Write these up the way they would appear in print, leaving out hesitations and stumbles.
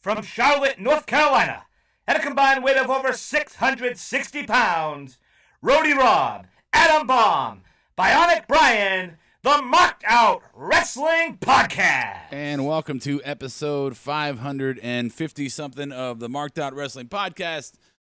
from Charlotte, North Carolina, at a combined weight of over 660 pounds, Roadie Rob, Adam Bomb, Bionic Bryan, the Marked Out Wrestling Podcast. And welcome to episode 550-something of the Marked Out Wrestling Podcast.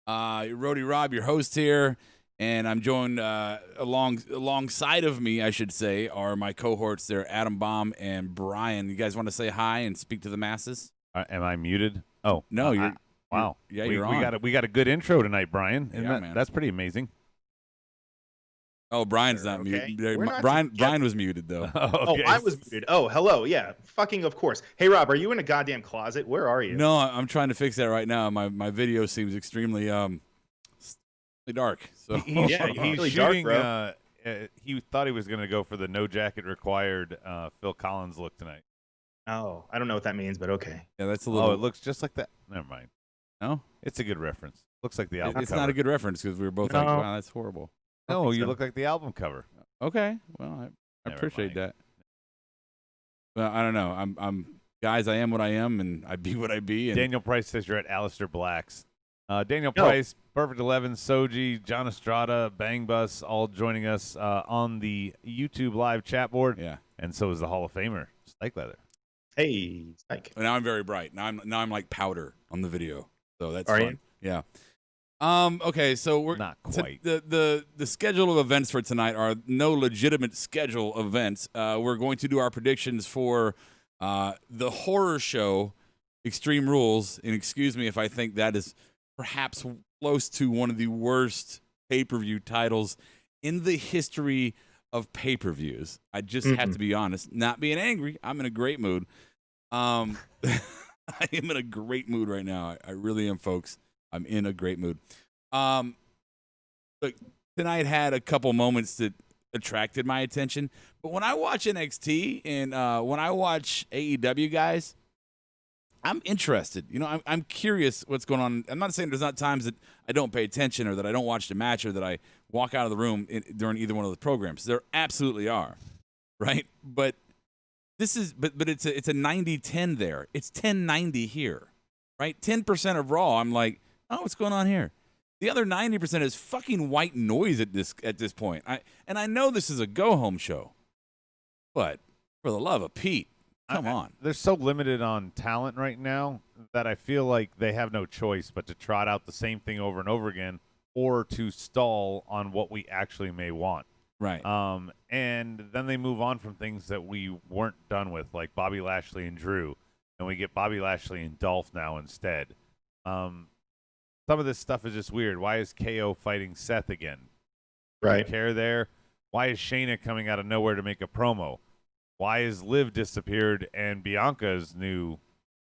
Roadie Rob, your host here, and I'm joined alongside of me, I should say, are my cohorts there, Adam Bomb and Bryan. You guys want to say hi and speak to the masses? Am I muted? Oh no, you're. Wow. You're on. We got a good intro tonight, Bryan. Man. That's pretty amazing. Oh, Bryan's not okay. muted. Bryan was muted though. Okay. Oh, I was muted. Oh, hello. Yeah, fucking of course. Hey, Rob, are you in a goddamn closet? Where are you? No, I'm trying to fix that right now. My video seems extremely dark. So He's really shooting. dark, He thought he was going to go for the no jacket required Phil Collins look tonight. Oh, I don't know what that means, but okay. yeah, that's a little. Oh, it looks just like that. Never mind. No, It's a good reference. Looks like the album it's cover. not a good reference because we were both No. like, "Wow, that's horrible." No, you so. look like the album cover. Okay, well, I Never appreciate mind. that. Well, I don't know. I'm guys. I am what I am, and I be what I be. And Daniel Price says you're at Alistair Black's. Daniel No. Price, Perfect 11, Soji, John Estrada, Bang Bus, all joining us on the YouTube live chat board. yeah. And so is the Hall of Famer, Spike Leather. Hey, Spike. Now I'm very bright. Now I'm like powder on the video. So that's Are fun. you? Yeah. Okay, so we're Not quite. the schedule of events for tonight are no legitimate schedule of events. We're going to do our predictions for the horror show Extreme Rules, and excuse me if I think that is perhaps close to one of the worst pay-per-view titles in the history of pay-per-views. I just have to be honest. Not being angry, I'm in a great mood. I am in a great mood right now. I really am, folks. I'm in a great mood. Look, tonight had a couple moments that attracted my attention, but when I watch NXT and when I watch AEW, guys, I'm interested. You know, I'm curious what's going on. I'm not saying there's not times that I don't pay attention or that I don't watch the match or that I walk out of the room during either one of the programs. There absolutely are, right? But this is, but it's a 90-10 there. It's 10-90 here, right? 10% of Raw. I'm like, oh, what's going on here? The other 90% is fucking white noise at this point. I know this is a go home show, but for the love of Pete, come on. They're so limited on talent right now that I feel like they have no choice but to trot out the same thing over and over again or to stall on what we actually may want. Right. And then they move on from things that we weren't done with, like Bobby Lashley and Drew, and we get Bobby Lashley and Dolph now instead. Some of this stuff is just weird. Why is KO fighting Seth again? Right. Care there? Why is Shayna coming out of nowhere to make a promo? Why is Liv disappeared and Bianca's new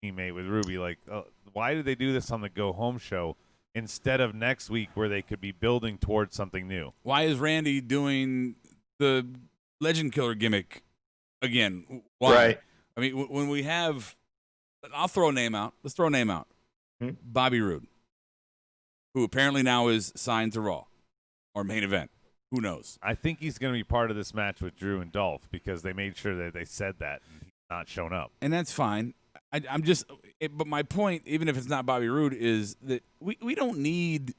teammate with Ruby? Like, why did they do this on the Go Home show instead of next week where they could be building towards something new? Why is Randy doing the Legend Killer gimmick again? Why? Right. I mean, when we have, I'll throw a name out. Let's throw a name out. Bobby Roode, who apparently now is signed to Raw or Main Event. Who knows? I think he's going to be part of this match with Drew and Dolph because they made sure that they said that and he's not shown up. And that's fine. But my point, even if it's not Bobby Roode, is that we don't need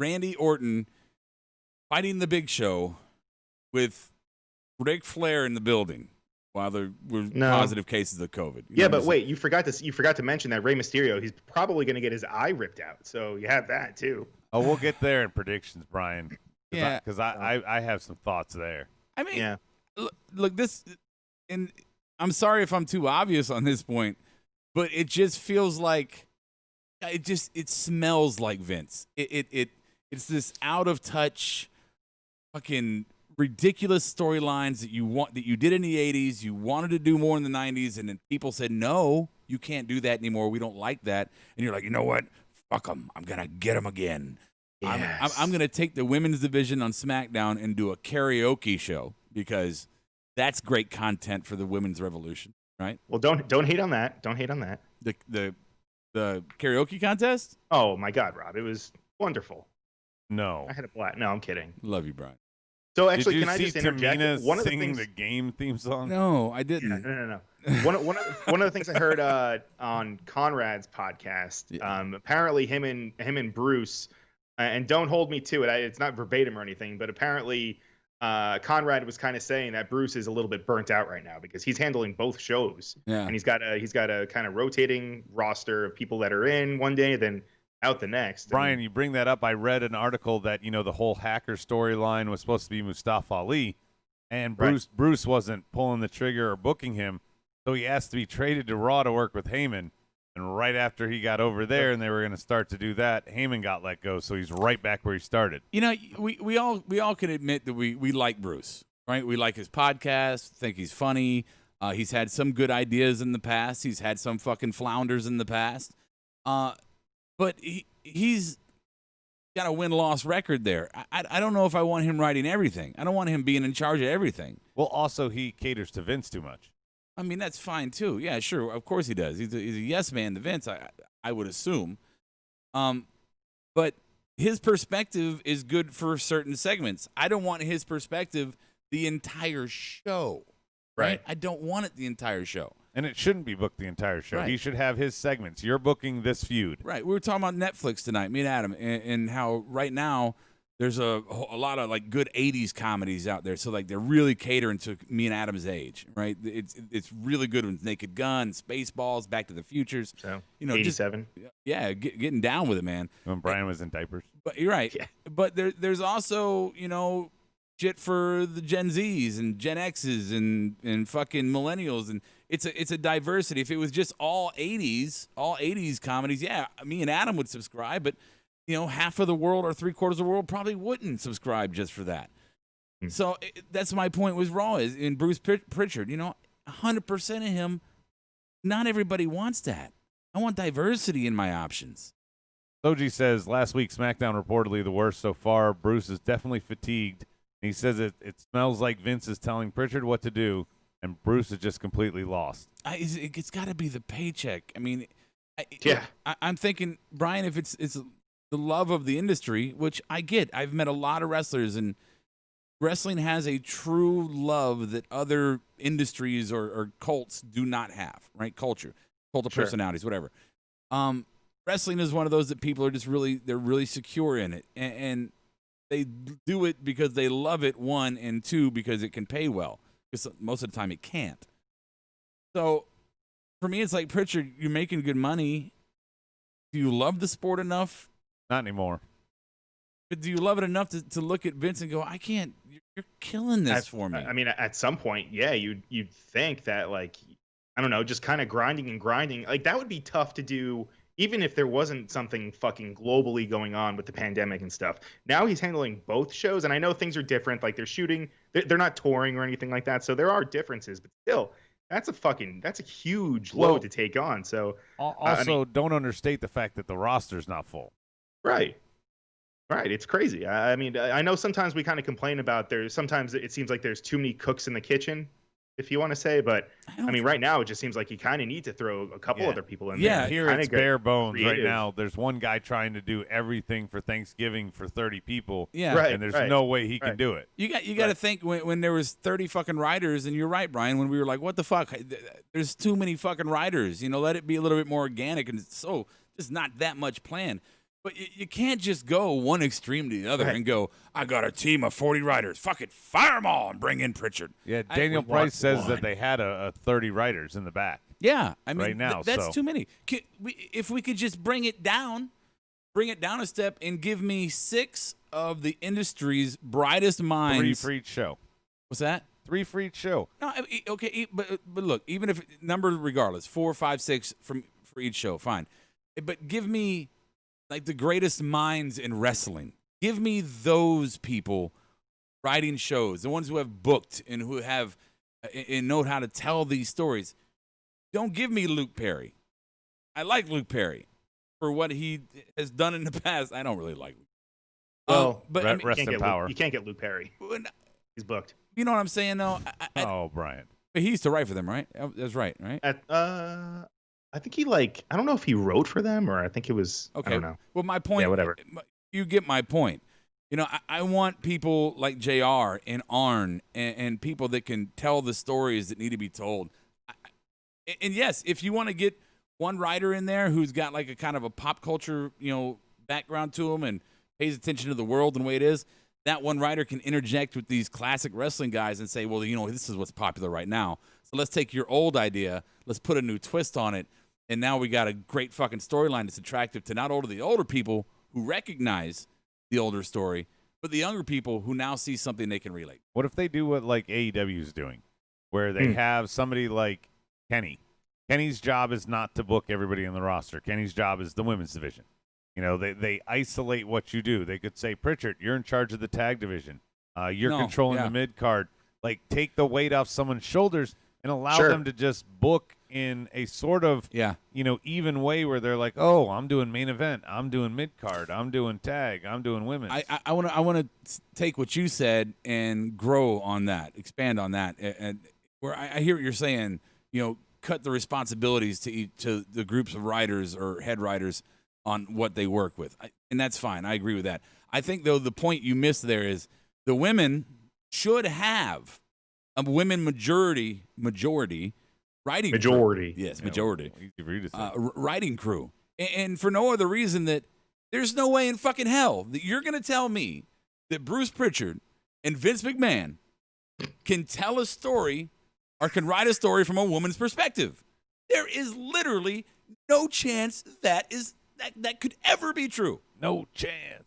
Randy Orton fighting the Big Show with Ric Flair in the building while there were positive cases of COVID. Yeah, but wait, you forgot to mention that Rey Mysterio, he's probably going to get his eye ripped out. So you have that too. Oh, we'll get there in predictions, Bryan. Yeah. Because I have some thoughts there. I mean, Yeah. look, this, and I'm sorry if I'm too obvious on this point, but it just feels like it smells like Vince. It's this out of touch, fucking ridiculous storylines that you did in the 80s. You wanted to do more in the 90s, and then people said, no, you can't do that anymore. We don't like that. And you're like, you know what? Fuck them. I'm gonna get them again. Yes. I'm going to take the women's division on SmackDown and do a karaoke show because that's great content for the women's revolution, right? Well, don't hate on that. Don't hate on that. The karaoke contest? Oh my God, Rob, it was wonderful. No. I had a blast. No, I'm kidding. Love you, Brian. So actually, Did you can I see just interject? Tamina One of the singing things. the game theme song? No, I didn't. No. One of the things I heard on Conrad's podcast, apparently him and Bruce, and don't hold me to it. It's not verbatim or anything, but apparently Conrad was kind of saying that Bruce is a little bit burnt out right now because he's handling both shows, and he's got a kind of rotating roster of people that are in one day, then out the next. Brian, you bring that up. I read an article that the whole hacker storyline was supposed to be Mustafa Ali, and Bruce wasn't pulling the trigger or booking him, so he asked to be traded to Raw to work with Heyman. And right after he got over there and they were going to start to do that, Heyman got let go, so he's right back where he started. We all can admit that we like Bruce, right? We like his podcast, think he's funny. He's had some good ideas in the past. He's had some fucking flounders in the past. But he's got a win-loss record there. I don't know if I want him writing everything. I don't want him being in charge of everything. Well, also, he caters to Vince too much. I mean, that's fine, too. Yeah, sure. Of course he does. He's a yes man to Vince, I would assume. But his perspective is good for certain segments. I don't want his perspective the entire show. Right? I don't want it the entire show. And it shouldn't be booked the entire show. Right. He should have his segments. You're booking this feud. Right. We were talking about Netflix tonight, me and Adam, and how right now there's a lot of like good 80s comedies out there. So like they're really catering to me and Adam's age, right? It's really good with Naked Gun, Spaceballs, Back to the Futures. So 87. Getting down with it, man. When Bryan was in diapers. But you're right. Yeah. But there's also, shit for the Gen Zs and Gen Xs and fucking millennials, and it's a diversity. If it was just all 80s comedies, yeah, me and Adam would subscribe, but half of the world or 3/4 of the world probably wouldn't subscribe just for that. So that's my point with Raw is in Bruce Pritchard. 100% of him. Not everybody wants that. I want diversity in my options. Soji says last week SmackDown reportedly the worst so far. Bruce is definitely fatigued. He says it smells like Vince is telling Pritchard what to do, and Bruce is just completely lost. It's got to be the paycheck. I mean, I'm thinking, Brian, if it's the love of the industry, which I get. I've met a lot of wrestlers, and wrestling has a true love that other industries or cults do not have, right? Cult of personalities, whatever. Wrestling is one of those that people are just they're really secure in it. And they do it because they love it, one, and two, because it can pay well. Because most of the time it can't. So for me, it's like, Pritchard, you're making good money. Do you love the sport enough? Not anymore. But do you love it enough to look at Vince and go, I can't, you're killing this for me? I mean, at some point, yeah, you'd think that, like, I don't know, just kind of grinding. Like, that would be tough to do, even if there wasn't something fucking globally going on with the pandemic and stuff. Now he's handling both shows, and I know things are different. Like, they're shooting, they're not touring or anything like that, so there are differences, but still, that's a huge load to take on. So also, don't understate the fact that the roster's not full. Right. It's crazy. I mean, I know sometimes we kind of complain about sometimes it seems like there's too many cooks in the kitchen, if you want to say, but I mean, right now it just seems like you kind of need to throw a couple other people in there. Yeah, here it's bare bones right now. There's one guy trying to do everything for Thanksgiving for 30 people. Yeah. Right, and there's no way he can do it. You got to think when there was 30 fucking writers, and you're right, Brian, when we were like, what the fuck? There's too many fucking writers. Let it be a little bit more organic, and so just not that much planned. But you can't just go one extreme to the other and go, I got a team of 40 writers. Fuck it, fire them all and bring in Pritchard. Yeah, Daniel Price says that they had a 30 writers in the back. Yeah, I mean, right now, that's too many. If we could just bring it down a step and give me 6 of the industry's brightest minds. 3 for each show. What's that? 3 for each show. No, okay, but look, even if number regardless, 4, 5, 6 for each show, fine. But give me like the greatest minds in wrestling. Give me those people writing shows, the ones who have booked and who have and know how to tell these stories. Don't give me Luke Perry. I like Luke Perry for what he has done in the past. I don't really like Luke. Well, but rest in power. You can't get Luke Perry. He's booked. You know what I'm saying, though? Brian. But he used to write for them, right? That's right? I think I don't know if he wrote for them or I think it was, okay. I don't know. Well, my point, yeah, whatever. You get my point. I want people like JR and Arn and people that can tell the stories that need to be told. And yes, if you want to get one writer in there who's got like a kind of a pop culture, background to him and pays attention to the world and the way it is, that one writer can interject with these classic wrestling guys and say, well, this is what's popular right now. So let's take your old idea, let's put a new twist on it, and now we got a great fucking storyline that's attractive to not only the older people who recognize the older story, but the younger people who now see something they can relate. What if they do what like AEW is doing, where they have somebody like Kenny? Kenny's job is not to book everybody in the roster. Kenny's job is the women's division. They isolate what you do. They could say, Pritchard, you're in charge of the tag division. You're controlling the mid card. Like, take the weight off someone's shoulders and allow them to just book in a sort of, even way where they're like, oh, I'm doing main event, I'm doing mid card, I'm doing tag, I'm doing women's. I want to take what you said and grow on that, expand on that, and where I hear what you're saying. Cut the responsibilities to the groups of writers or head writers on what they work with, and that's fine. I agree with that. I think though the point you missed there is the women should have a women majority writing majority. Crew. Yes, majority. Easy for you to say. Writing crew, and for no other reason that there's no way in fucking hell that you're going to tell me that Bruce Pritchard and Vince McMahon can tell a story or can write a story from a woman's perspective. There is literally no chance that could ever be true. No chance.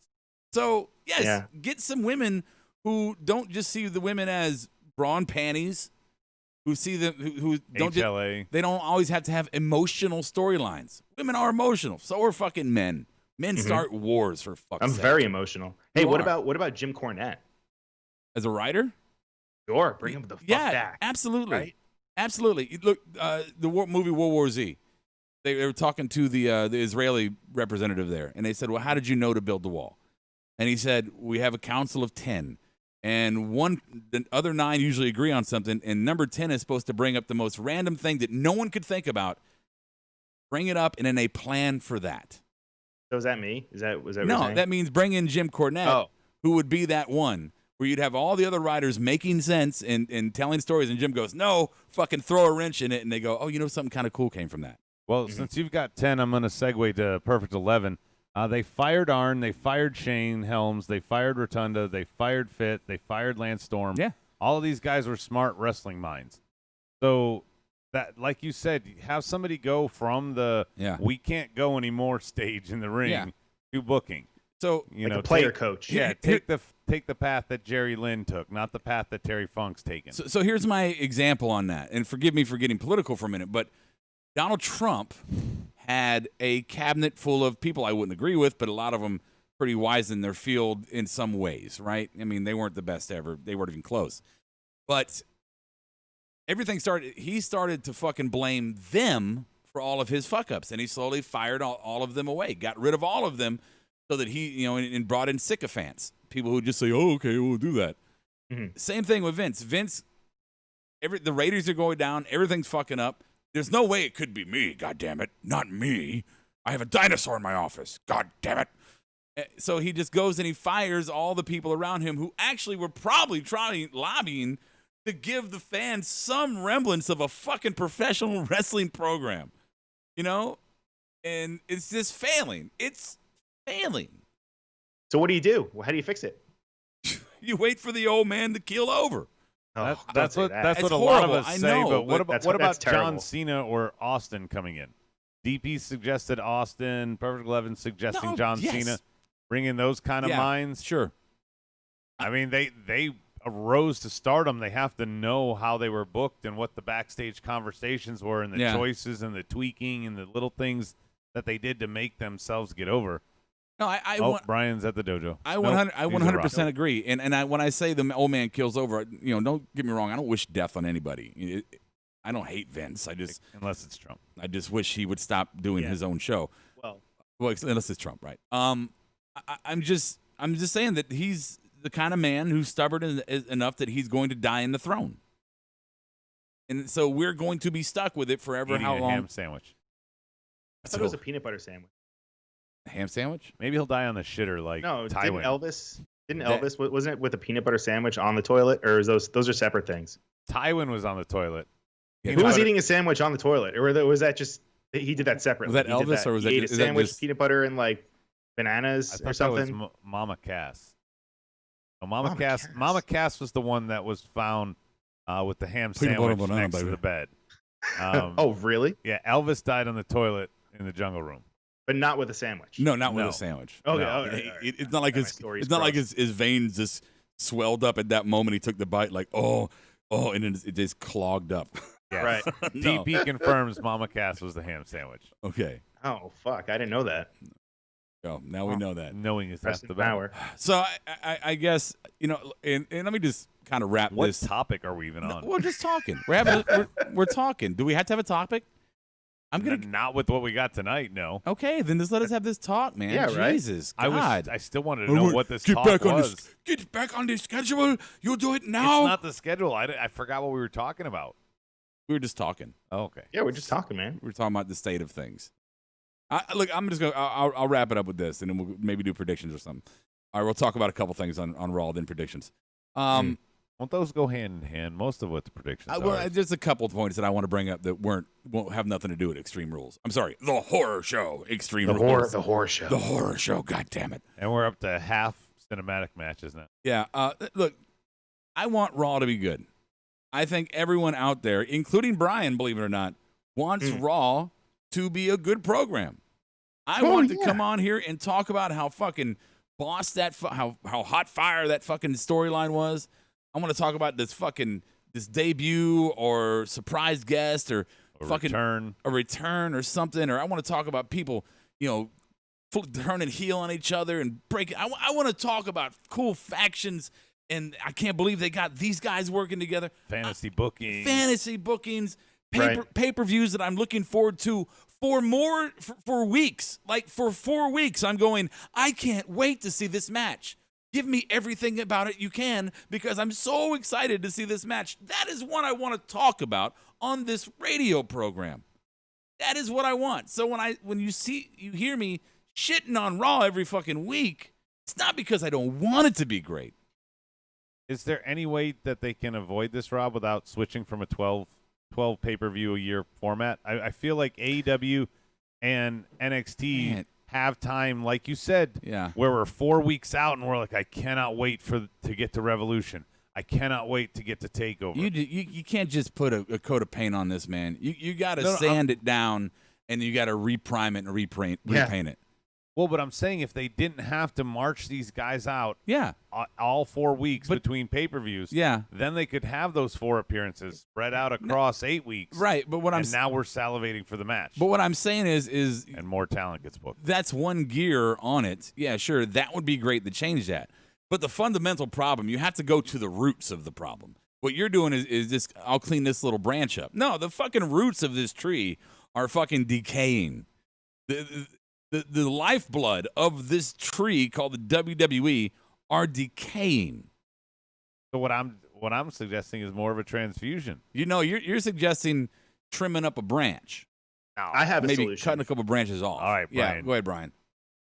So yes, get some women who don't just see the women as bra and panties, who see them who don't HLA. They don't always have to have emotional storylines. Women are emotional. So are fucking men. Men start wars for fuck's sake. I'm very emotional. Hey, what about Jim Cornette as a writer? Sure, bring him the fuck back. Absolutely, right? Absolutely. Look, the movie World War Z. They were talking to the Israeli representative there, and they said, "Well, how did you know to build the wall?" And he said, "We have a council of 10, and the other 9 usually agree on something, and number 10 is supposed to bring up the most random thing that no one could think about. Bring it up, and then they plan for that." So is that me? Was that what you're No, saying? that means bring in Jim Cornette, who would be that one, where you'd have all the other writers making sense and telling stories, and Jim goes, "No, fucking throw a wrench in it," and they go, "Oh, something kind of cool came from that." Well, since you've got 10, I'm going to segue to Perfect 11. They fired Arn, they fired Shane Helms, they fired Rotunda, they fired Fit, they fired Lance Storm. Yeah. All of these guys were smart wrestling minds. So, that, like you said, have somebody go from the we can't go anymore stage in the ring to booking. So, like a player coach. Yeah, take the path that Jerry Lynn took, not the path that Terry Funk's taken. So here's my example on that, and forgive me for getting political for a minute, but Donald Trump had a cabinet full of people I wouldn't agree with, but a lot of them pretty wise in their field in some ways, right? I mean, they weren't the best ever. They weren't even close. But he started to fucking blame them for all of his fuck-ups, and he slowly fired all of them away, got rid of all of them so that he, and brought in sycophants, people who just say, oh, okay, we'll do that. Same thing with Vince. The ratings are going down. Everything's fucking up. There's no way it could be me, God damn it. Not me. I have a dinosaur in my office. God damn it. So he just goes and he fires all the people around him who actually were probably lobbying to give the fans some remnants of a fucking professional wrestling program. And it's just failing. It's failing. So what do you do? How do you fix it? You wait for the old man to keel over. That's what It's a lot of horrible. us say. I know, but what about John terrible. Cena or Austin coming in? DP suggested Austin. Perfect 11 suggesting John Cena. Bringing those kind of minds. Sure. I mean, they arose to stardom. They have to know how they were booked and what the backstage conversations were and the choices and the tweaking and the little things that they did to make themselves get over. No, Brian's at the dojo. I 100% agree. And when I say the old man kills over, don't get me wrong. I don't wish death on anybody. I don't hate Vince. Unless it's Trump. I just wish he would stop doing his own show. Well, unless it's Trump, right? I'm just saying that he's the kind of man who's stubborn enough that he's going to die in the throne. And so we're going to be stuck with it forever. Eating how a long? ham sandwich. I thought it was a peanut butter sandwich. Ham sandwich? Maybe he'll die on the shitter like Tywin. Didn't Elvis wasn't it with a peanut butter sandwich on the toilet, or is those are separate things? Tywin was on the toilet. Yeah, Who was butter- eating a sandwich on the toilet, or was that just he did that separately? Was that He did Elvis, or was he that ate just- a is that sandwich, just- peanut butter, and like I bananas thought or that was something? Mama Cass. No, Mama Cass. Mama Cass was the one that was found with the ham Peanut butter sandwich banana, next to baby. the bed. Oh, really? Yeah, Elvis died on the toilet in the jungle room. But not with a sandwich. No, not with No. a sandwich. Okay. No. Okay, It- all right. it's not like My his. story's It's not like gross. his veins just swelled up at that moment. He took the bite, like and then it just clogged up. Yeah. Right. No. DP confirms Mama Cass was the ham sandwich. Okay. Oh fuck! I didn't know that. Oh, now we know that. Knowing is half Rest the in battle. power. So I guess and let me just kind of wrap What this. topic are we even No, on? we're just talking. We're talking. Do we have to have a topic? I'm gonna. Not with what we got tonight. No. Okay, then just let us have this talk, man. Yeah, right. Jesus, God. I still wanted to know what this get talk back on was. get back on the schedule. You'll do it now. It's not the schedule. I forgot what we were talking about. We were just talking. Oh, okay. Yeah, we're just talking, man. We were talking about the state of things. Look, I'm just gonna. I'll wrap it up with this, and then we'll maybe do predictions or something. All right, we'll talk about a couple things on Raw, then predictions. Won't those go hand in hand? Most of what the predictions are. There's a couple of points that I want to bring up that won't have nothing to do with Extreme Rules. I'm sorry, the horror show, Extreme Rules. The horror show. The horror show. God damn it. And we're up to half cinematic matches now. Yeah. Look, I want Raw to be good. I think everyone out there, including Bryan, believe it or not, wants Raw to be a good program. I want to come on here and talk about how fucking boss how hot fire that fucking storyline was. I want to talk about this debut or surprise guest or a return or something. Or I want to talk about people, turning heel on each other and breaking. I want to talk about cool factions. And I can't believe they got these guys working together. Fantasy bookings. Pay-per-views that I'm looking forward to for weeks. Like for 4 weeks, I'm going, I can't wait to see this match. Give me everything about it you can because I'm so excited to see this match. That is what I want to talk about on this radio program. That is what I want. So when you hear me shitting on Raw every fucking week, it's not because I don't want it to be great. Is there any way that they can avoid this, Rob, without switching from a 12 pay-per-view a year format? I feel like AEW and NXT have time, like you said, where we're 4 weeks out and we're like, I cannot wait to get to Revolution. I cannot wait to get to TakeOver. You can't just put a coat of paint on this, man. You got to sand it down and you got to reprime it and repaint it. Well, but I'm saying if they didn't have to march these guys out all 4 weeks between pay-per-views, then they could have those 4 appearances spread out across 8 weeks. Right, but now we're salivating for the match. But what I'm saying is and more talent gets booked. That's one gear on it. Yeah, sure, that would be great to change that. But the fundamental problem, you have to go to the roots of the problem. What you're doing is just, I'll clean this little branch up. No, the fucking roots of this tree are fucking decaying. The lifeblood of this tree called the WWE are decaying. So what I'm suggesting is more of a transfusion. You're suggesting trimming up a branch. No, I have maybe a solution. Cutting a couple branches off. All right, Brian. Yeah, go ahead, Brian.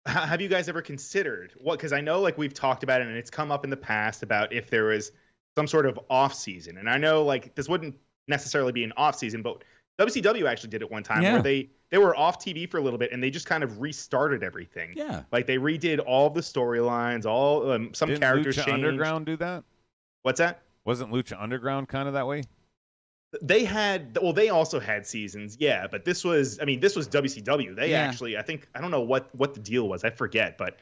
Have you guys ever considered because I know like we've talked about it and it's come up in the past about if there was some sort of off season, and I know like this wouldn't necessarily be an off season, but WCW actually did it one time where they were off TV for a little bit and they just kind of restarted everything. Yeah, like they redid all the storylines, all some Didn't characters Lucha changed. Underground do that? What's that? Wasn't Lucha Underground kind of that way? They also had seasons, but this was WCW. They actually, I don't know what the deal was. I forget, but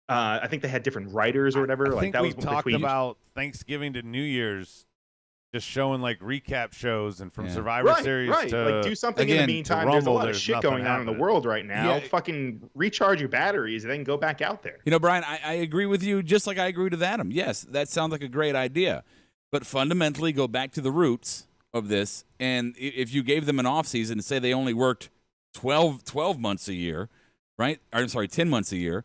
I think they had different writers or whatever. I think we talked about Thanksgiving to New Year's, just showing like recap shows and from Survivor Series to like do something in the meantime. Rumble, there's a lot of there's shit nothing going on in the happening. world right now. Yeah. Fucking recharge your batteries and then go back out there. Brian, I agree with you just like I agree with Adam. Yes, that sounds like a great idea. But fundamentally, go back to the roots of this. And if you gave them an off season and say they only worked 12 months a year, right? Or, I'm sorry, 10 months a year.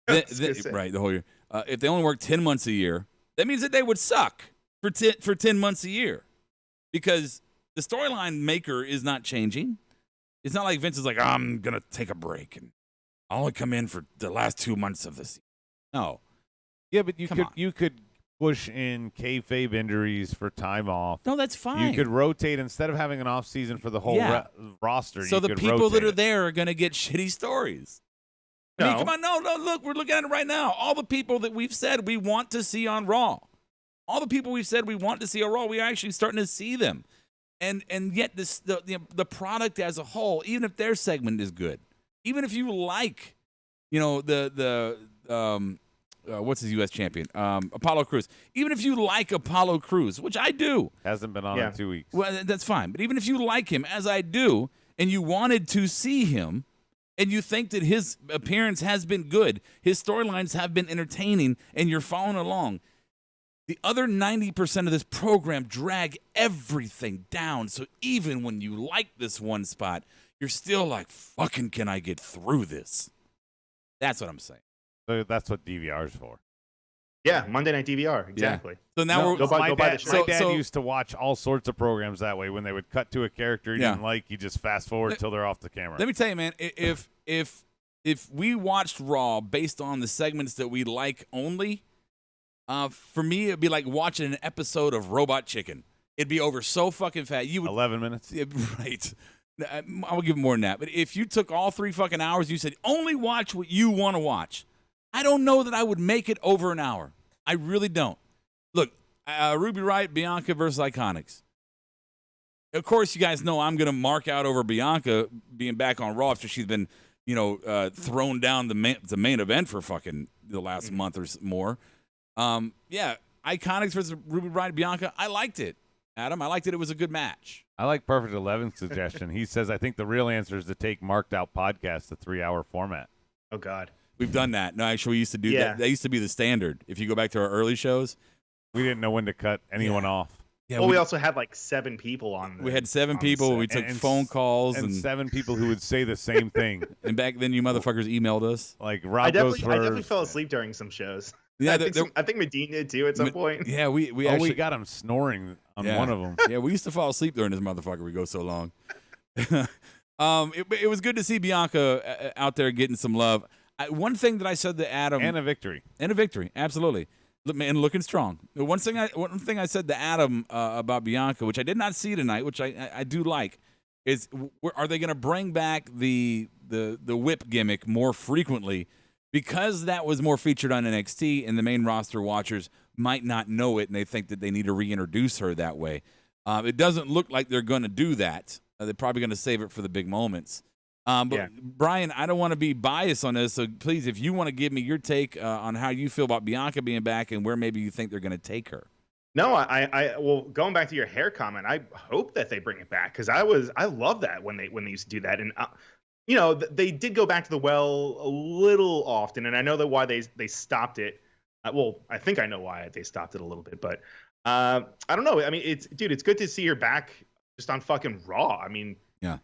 Right, the whole year. If they only worked 10 months a year, that means that they would suck for 10 months a year. Because the storyline maker is not changing. It's not like Vince is like, I'm going to take a break and I'll only come in for the last 2 months of the season. No. Yeah, but you could push in kayfabe injuries for time off. No, that's fine. You could rotate instead of having an off season for the whole roster. So you the could people that rotate are it. there are going to get shitty stories. I mean, come on, no, look, we're looking at it right now. All the people that we've said we want to see on Raw, all the people we've said we want to see on Raw, we are actually starting to see them, and yet the product as a whole, even if their segment is good, even if you like, what's his U.S. champion, Apollo Crews, even if you like Apollo Crews, which I do, Hasn't been on in 2 weeks. well, that's fine. But even if you like him, as I do, and you wanted to see him, and you think that his appearance has been good, his storylines have been entertaining, and you're following along, the other 90% of this program drag everything down. So even when you like this one spot, you're still like, fucking can I get through this? That's what I'm saying. So that's what DVR is for. Yeah, Monday Night DVR, exactly. So now we're Go buy the My shit. dad used to watch all sorts of programs that way. When they would cut to a character he didn't like, you just fast forward till they're off the camera. Let me tell you, man, if we watched Raw based on the segments that we like only, for me it'd be like watching an episode of Robot Chicken. It'd be over so fucking fast. 11 minutes. Right. I will give more than that. But if you took all 3 fucking hours, you said only watch what you want to watch, I don't know that I would make it over an hour. I really don't. Look, Ruby Riott, Bianca versus Iconics. Of course, you guys know I'm going to mark out over Bianca being back on Raw after she's been, thrown down the main event for fucking the last month or more. Iconics versus Ruby Riott, Bianca. I liked it, Adam. I liked it. It was a good match. I like Perfect 11's suggestion. He says, I think the real answer is to take marked out podcasts to 3-hour format. Oh, God. We've done that. No, actually, we used to do that. That used to be the standard. If you go back to our early shows, we didn't know when to cut anyone off. Yeah, well, we also had like 7 people on. We had 7 people. We took phone calls and 7 people who would say the same thing. And back then, you motherfuckers emailed us. Like Rob I goes first. definitely fell asleep during some shows. Yeah, I think Medina did too at some point. Yeah, we actually got him snoring on one of them. Yeah, we used to fall asleep during this motherfucker. We go so long. It was good to see Bianca out there getting some love. One thing that I said to Adam, and a victory, absolutely, and looking strong. One thing I said to Adam about Bianca, which I did not see tonight, which I do like, is are they going to bring back the whip gimmick more frequently? Because that was more featured on NXT, and the main roster watchers might not know it, and they think that they need to reintroduce her that way. It doesn't look like they're going to do that. They're probably going to save it for the big moments. Bryan, I don't want to be biased on this, so please, if you want to give me your take on how you feel about Bianca being back and where maybe you think they're going to take her. No, well, going back to your hair comment, I hope that they bring it back because I love that when they used to do that, and they did go back to the well a little often, and I know that why they stopped it. Well, I think I know why they stopped it a little bit, but I don't know. I mean, it's good to see her back just on fucking Raw. I mean, yeah.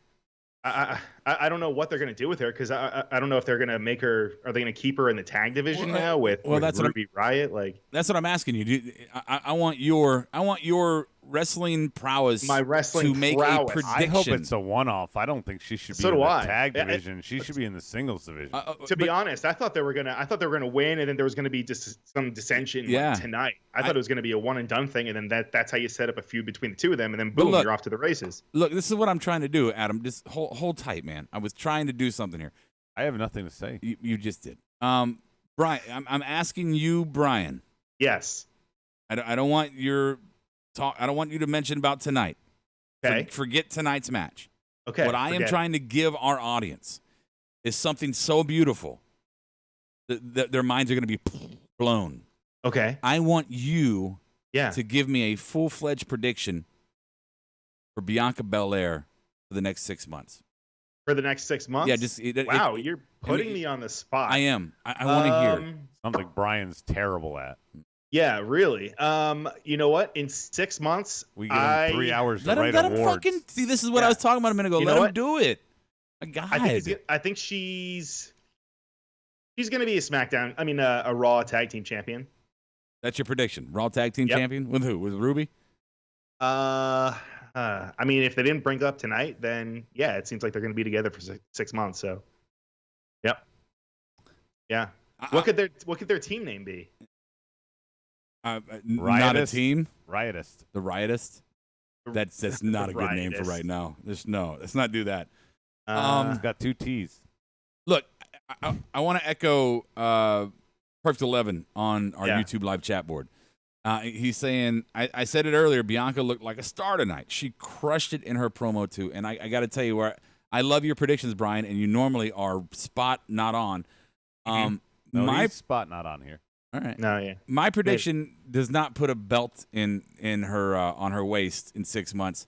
I don't know what they're gonna do with her because I don't know if they're gonna make her. Are they gonna keep her in the tag division now with Ruby Riott? Like that's what I'm asking you. I want your wrestling prowess. My wrestling to make prowess. a prediction. I hope it's a one-off. I don't think she should be in the tag division. She should be in the singles division. To be honest, I thought they were gonna win, and then there was gonna be just some dissension tonight. I thought it was gonna be a one and done thing, and then that's how you set up a feud between the two of them, and then boom, you're off to the races. Look, this is what I'm trying to do, Adam. Just hold tight, man. I was trying to do something here. I have nothing to say. You just did. Bryan, I'm asking you, Bryan. Yes. I don't want your talk. I don't want you to mention about tonight. Okay. Forget tonight's match. Okay. What I am trying to give our audience is something so beautiful that their minds are going to be blown. Okay. I want you Yeah. to give me a full-fledged prediction for Bianca Belair for the next 6 months. For the next 6 months? Yeah, wow, you're putting me on the spot. I am. I want to hear. Something Bryan's terrible at. Yeah, really. You know what? In 6 months, we give him 3 hours to write let awards. him fucking see. This is what I was talking about a minute ago. Let him do it. My God. I think she's gonna be a SmackDown. I mean, a Raw Tag Team Champion. That's your prediction. Raw Tag Team Champion with who? With Ruby? I mean, if they didn't bring it up tonight, then yeah, it seems like they're gonna be together for 6 months. So, yep. Yeah. What could their team name be? Not a team. Riotist. The Riotist. That's not a good name for right now. Let's not do that. It's got 2 T's. Look, I want to echo Perfect 11 on our YouTube live chat board. He's saying, I said it earlier, Bianca looked like a star tonight. She crushed it in her promo, too. And I got to tell you, where I love your predictions, Brian, and you normally are spot not on. No, he's spot not on here. All right. No, yeah. My prediction does not put a belt in her on her waist in 6 months,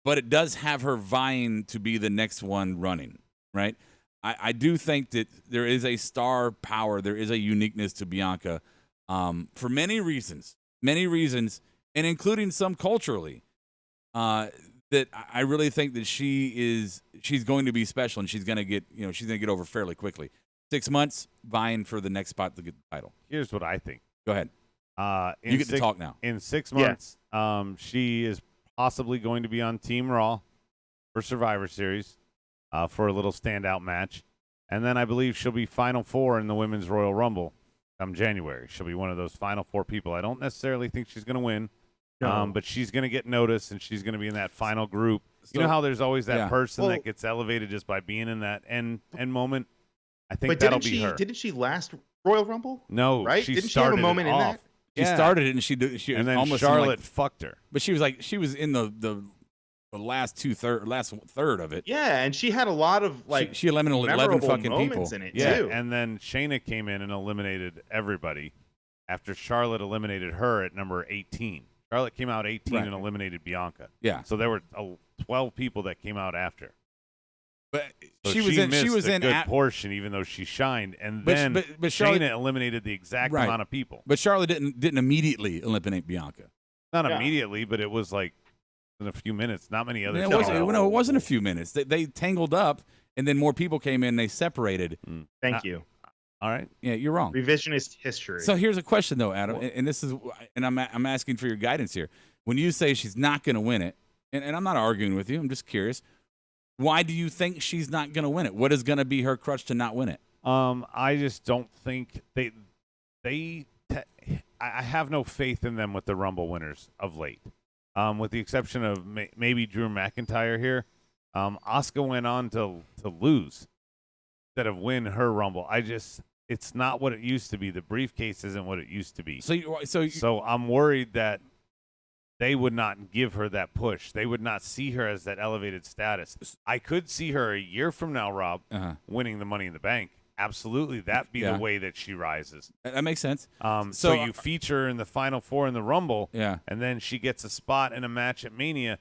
but it does have her vying to be the next one running, right? I do think that there is a star power, there is a uniqueness to Bianca for many reasons, and including some culturally, that I really think that she's going to be special, and she's going to get over fairly quickly. 6 months, vying for the next spot to get the title. Here's what I think. Go ahead. You get to talk now. In 6 months, she is possibly going to be on Team Raw for Survivor Series for a little standout match. And then I believe she'll be Final 4 in the Women's Royal Rumble come January. She'll be one of those Final 4 people. I don't necessarily think she's going to win, but she's going to get noticed, and she's going to be in that final group. You know how there's always that person that gets elevated just by being in that end moment? I think that'll be her. Didn't she last Royal Rumble? No, right? She Didn't she have a moment in that? She started it, and she and then almost Charlotte fucked her. But she was in the last third of it. Yeah, and she had a lot of she eliminated 11 fucking people in it too. And then Shayna came in and eliminated everybody after Charlotte eliminated her at number 18. Charlotte came out 18 and eliminated Bianca. Yeah. So there were 12 people that came out after. But so she was in a good portion, even though she shined, and then but Charlotte, Shayna eliminated the exact amount of people. But Charlotte didn't immediately eliminate Bianca. Not immediately, but it was like in a few minutes. Not many others. It wasn't a few minutes. They tangled up, and then more people came in. They separated. Thank you. All right. Yeah, you're wrong. Revisionist history. So here's a question, though, Adam, and I'm asking for your guidance here. When you say she's not going to win it, and I'm not arguing with you, I'm just curious. Why do you think she's not going to win it? What is going to be her crutch to not win it? I just don't think I have no faith in them with the Rumble winners of late. With the exception of maybe Drew McIntyre here. Asuka went on to lose instead of win her Rumble. It's not what it used to be. The briefcase isn't what it used to be. So I'm worried that they would not give her that push. They would not see her as that elevated status. I could see her a year from now, Rob, winning the Money in the Bank. Absolutely, that'd be the way that she rises. That makes sense. So you feature her in the Final 4 in the Rumble, and then she gets a spot in a match at Mania.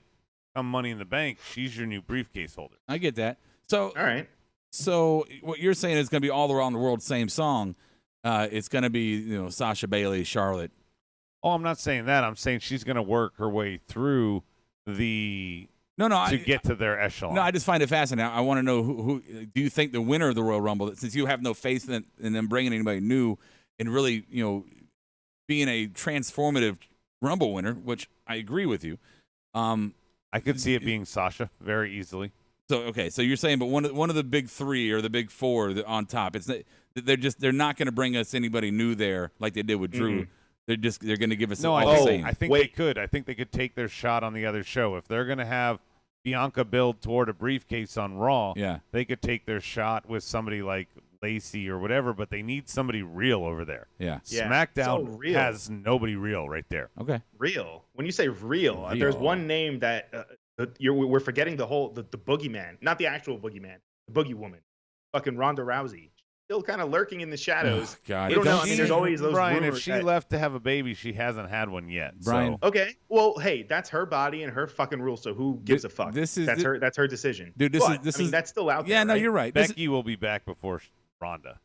Come Money in the Bank, she's your new briefcase holder. I get that. So all right. So what you're saying is going to be all around the world, same song. It's going to be Sasha, Bayley, Charlotte. Oh, I'm not saying that. I'm saying she's going to work her way through to get to their echelon. No, I just find it fascinating. I want to know who do you think the winner of the Royal Rumble, since you have no faith in them bringing anybody new and really, being a transformative Rumble winner, which I agree with you. I could see it being Sasha very easily. So you're saying, but one of the big three or the big four on top, they're not going to bring us anybody new there like they did with Drew. Mm-hmm. They're going to give us the same. I think they could. I think they could take their shot on the other show. If they're going to have Bianca build toward a briefcase on Raw, they could take their shot with somebody like Lacey or whatever, but they need somebody real over there. Yeah. SmackDown has nobody real right there. Okay. Real. When you say real. There's one name that we're forgetting the boogeyman, not the actual boogeyman, the boogie woman, fucking Ronda Rousey. Still kind of lurking in the shadows. Oh, God. We don't know. I mean, there's always those Brian, rumors if she left to have a baby, she hasn't had one yet. Brian. So. Okay. Well, hey, that's her body and her fucking rules. So who gives a fuck? That's her decision. Dude, that's still out there. Yeah, no, right? you're right. Becky will be back before Ronda.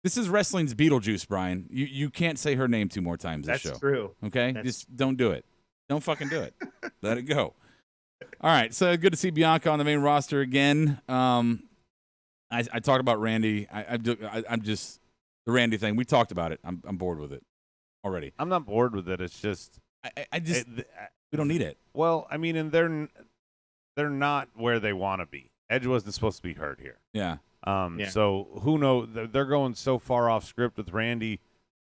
This is wrestling's Beetlejuice, Brian. You can't say her name 2 more times this show. That's true. Okay? Just don't do it. Don't fucking do it. Let it go. All right. So good to see Bianca on the main roster again. I talked about Randy. I'm just the Randy thing. We talked about it. I'm bored with it already. I'm not bored with it. It's just we don't need it. Well, I mean, and they're not where they want to be. Edge wasn't supposed to be hurt here. Yeah. So who knows? They're going so far off script with Randy.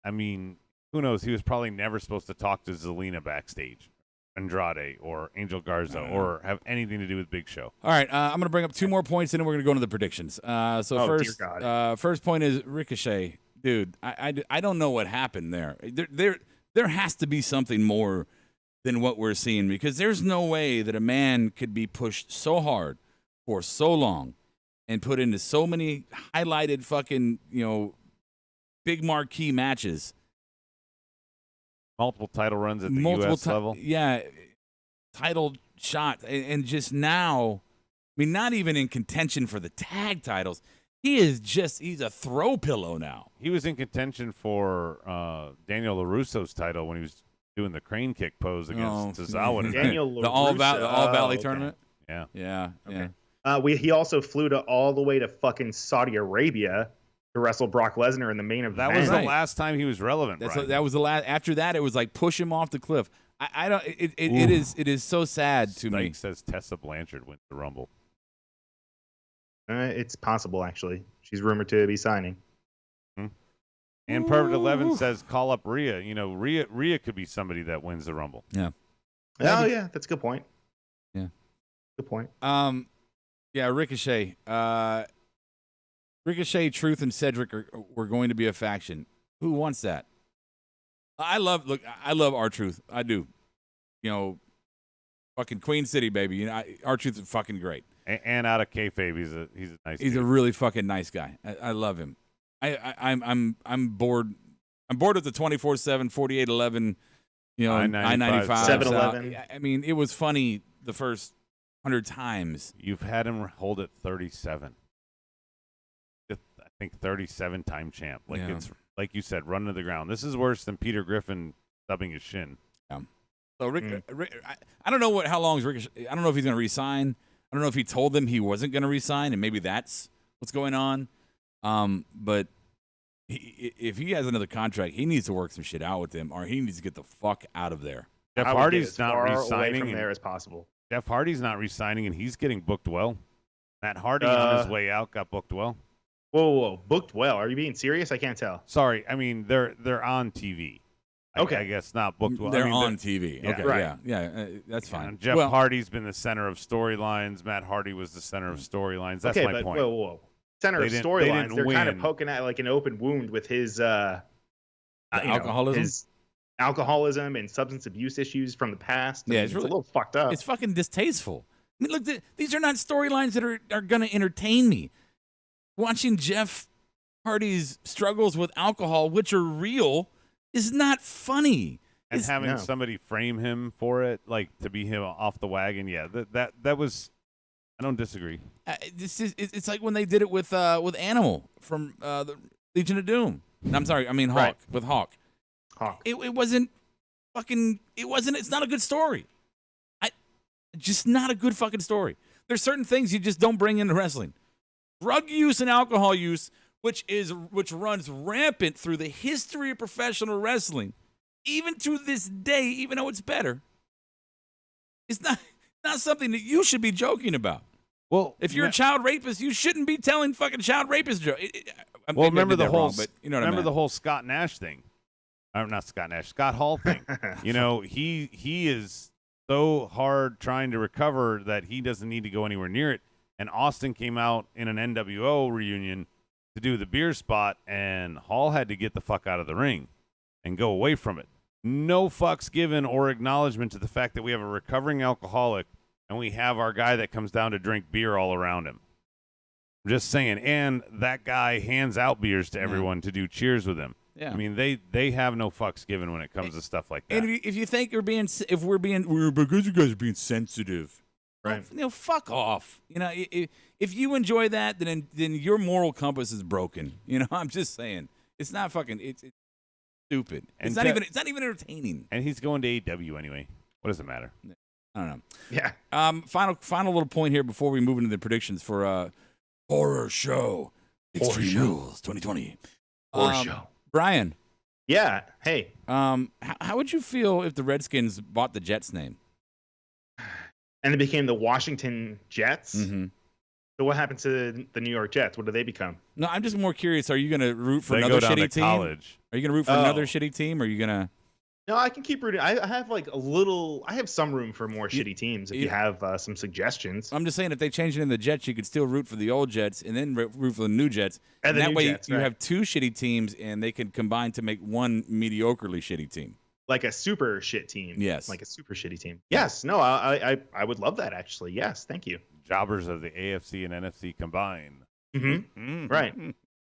I mean, who knows? He was probably never supposed to talk to Zelina backstage, Andrade or Angel Garza, or have anything to do with Big Show. All right, I'm going to bring up 2 more points, and then we're going to go into the predictions. First point is Ricochet. Dude, I don't know what happened there. There has to be something more than what we're seeing, because there's no way that a man could be pushed so hard for so long and put into so many highlighted fucking, big marquee matches. Multiple title runs at the U.S. level. Yeah, title shot. And just now, I mean, not even in contention for the tag titles. He's a throw pillow now. He was in contention for Daniel LaRusso's title when he was doing the crane kick pose against Tozawa. Daniel the All Valley okay. tournament? Yeah. Yeah. Okay. He also flew all the way to fucking Saudi Arabia to wrestle Brock Lesnar in the main event. That was the last time he was relevant. That was the last. After that, it was like push him off the cliff. I don't. It is so sad to me. Says Tessa Blanchard wins the Rumble. It's possible, actually. She's rumored to be signing. And Perfect 11 says call up Rhea. Rhea could be somebody that wins the Rumble. Yeah. Oh yeah, that's a good point. Yeah. Good point. Yeah, Ricochet. Ricochet, Truth, and Cedric were going to be a faction. Who wants that? I love R-Truth. I do. Fucking Queen City, baby. R-Truth is fucking great. And out of kayfabe, he's a nice. He's dude. a really fucking nice guy. I love him. I'm bored. I'm bored with the 24/7, 48/11. 995, 7-Eleven. I mean, it was funny the first 100 times. You've had him hold it 37. I think 37-time champ. It's like you said, run to the ground. This is worse than Peter Griffin stubbing his shin. Yeah. So I don't know how long is Ricochet. I don't know if he's going to resign. I don't know if he told them he wasn't going to resign, and maybe that's what's going on. But if he has another contract, he needs to work some shit out with them, or he needs to get the fuck out of there. Jeff Hardy's not resigning from there as possible. Jeff Hardy's not resigning, and he's getting booked well. Matt Hardy on his way out got booked well. Whoa, booked well. Are you being serious? I can't tell. Sorry, I mean they're on TV. Okay, I guess not booked well. They're on TV. Yeah. Okay, right. yeah, that's fine. And Jeff Hardy's been the center of storylines. Matt Hardy was the center of storylines. That's my point. Whoa. Center of storylines. They're kind of poking at like an open wound with his alcoholism. His alcoholism and substance abuse issues from the past. Yeah, it's really, a little fucked up. It's fucking distasteful. I mean, look, these are not storylines that are going to entertain me. Watching Jeff Hardy's struggles with alcohol, which are real, is not funny. And having somebody frame him for it, like to be him off the wagon, yeah, that was. I don't disagree. It's like when they did it with Animal from the Legion of Doom. I'm sorry, I mean Hawk, right. with Hawk. It wasn't fucking. It wasn't. It's not a good story. Just not a good fucking story. There's certain things you just don't bring into wrestling. Drug use and alcohol use, which runs rampant through the history of professional wrestling, even to this day, even though it's better. It's not something that you should be joking about. Well, if you're a child rapist, you shouldn't be telling fucking child rapist jokes. Well, remember the whole, the whole Scott Nash thing. Not Scott Nash, Scott Hall thing. He is so hard trying to recover that he doesn't need to go anywhere near it. And Austin came out in an NWO reunion to do the beer spot, and Hall had to get the fuck out of the ring and go away from it. No fucks given or acknowledgement to the fact that we have a recovering alcoholic and we have our guy that comes down to drink beer all around him. I'm just saying. And that guy hands out beers to everyone to do cheers with him. Yeah. I mean, they have no fucks given when it comes to stuff like that. And if you think because you guys are being sensitive, right? Fuck off. If you enjoy that, then your moral compass is broken. I'm just saying. It's not fucking. It's stupid. It's not even entertaining. And he's going to AEW anyway. What does it matter? I don't know. Yeah. Final little point here before we move into the predictions for Horror Show Extreme Rules 2020. Horror Show. Bryan. Yeah. Hey. How would you feel if the Redskins bought the Jets name? And it became the Washington Jets? Mm-hmm. So what happens to the New York Jets? What do they become? No, I'm just more curious. Are you going to root for They another go down shitty to team? college. Are you going to root for another shitty team? Or are you going to? No, I can keep rooting. I have like I have some room for more shitty teams if you have some suggestions. I'm just saying, if they change it in the Jets, you could still root for the old Jets and then root for the new Jets. And the that new way, Jets, you right. have two shitty teams, and they can combine to make one mediocrely shitty team. Like a super shit team. Yes. Like a super shitty team. Yes. No, I would love that, actually. Yes. Thank you. Jobbers of the AFC and NFC combined. Mm-hmm. Right.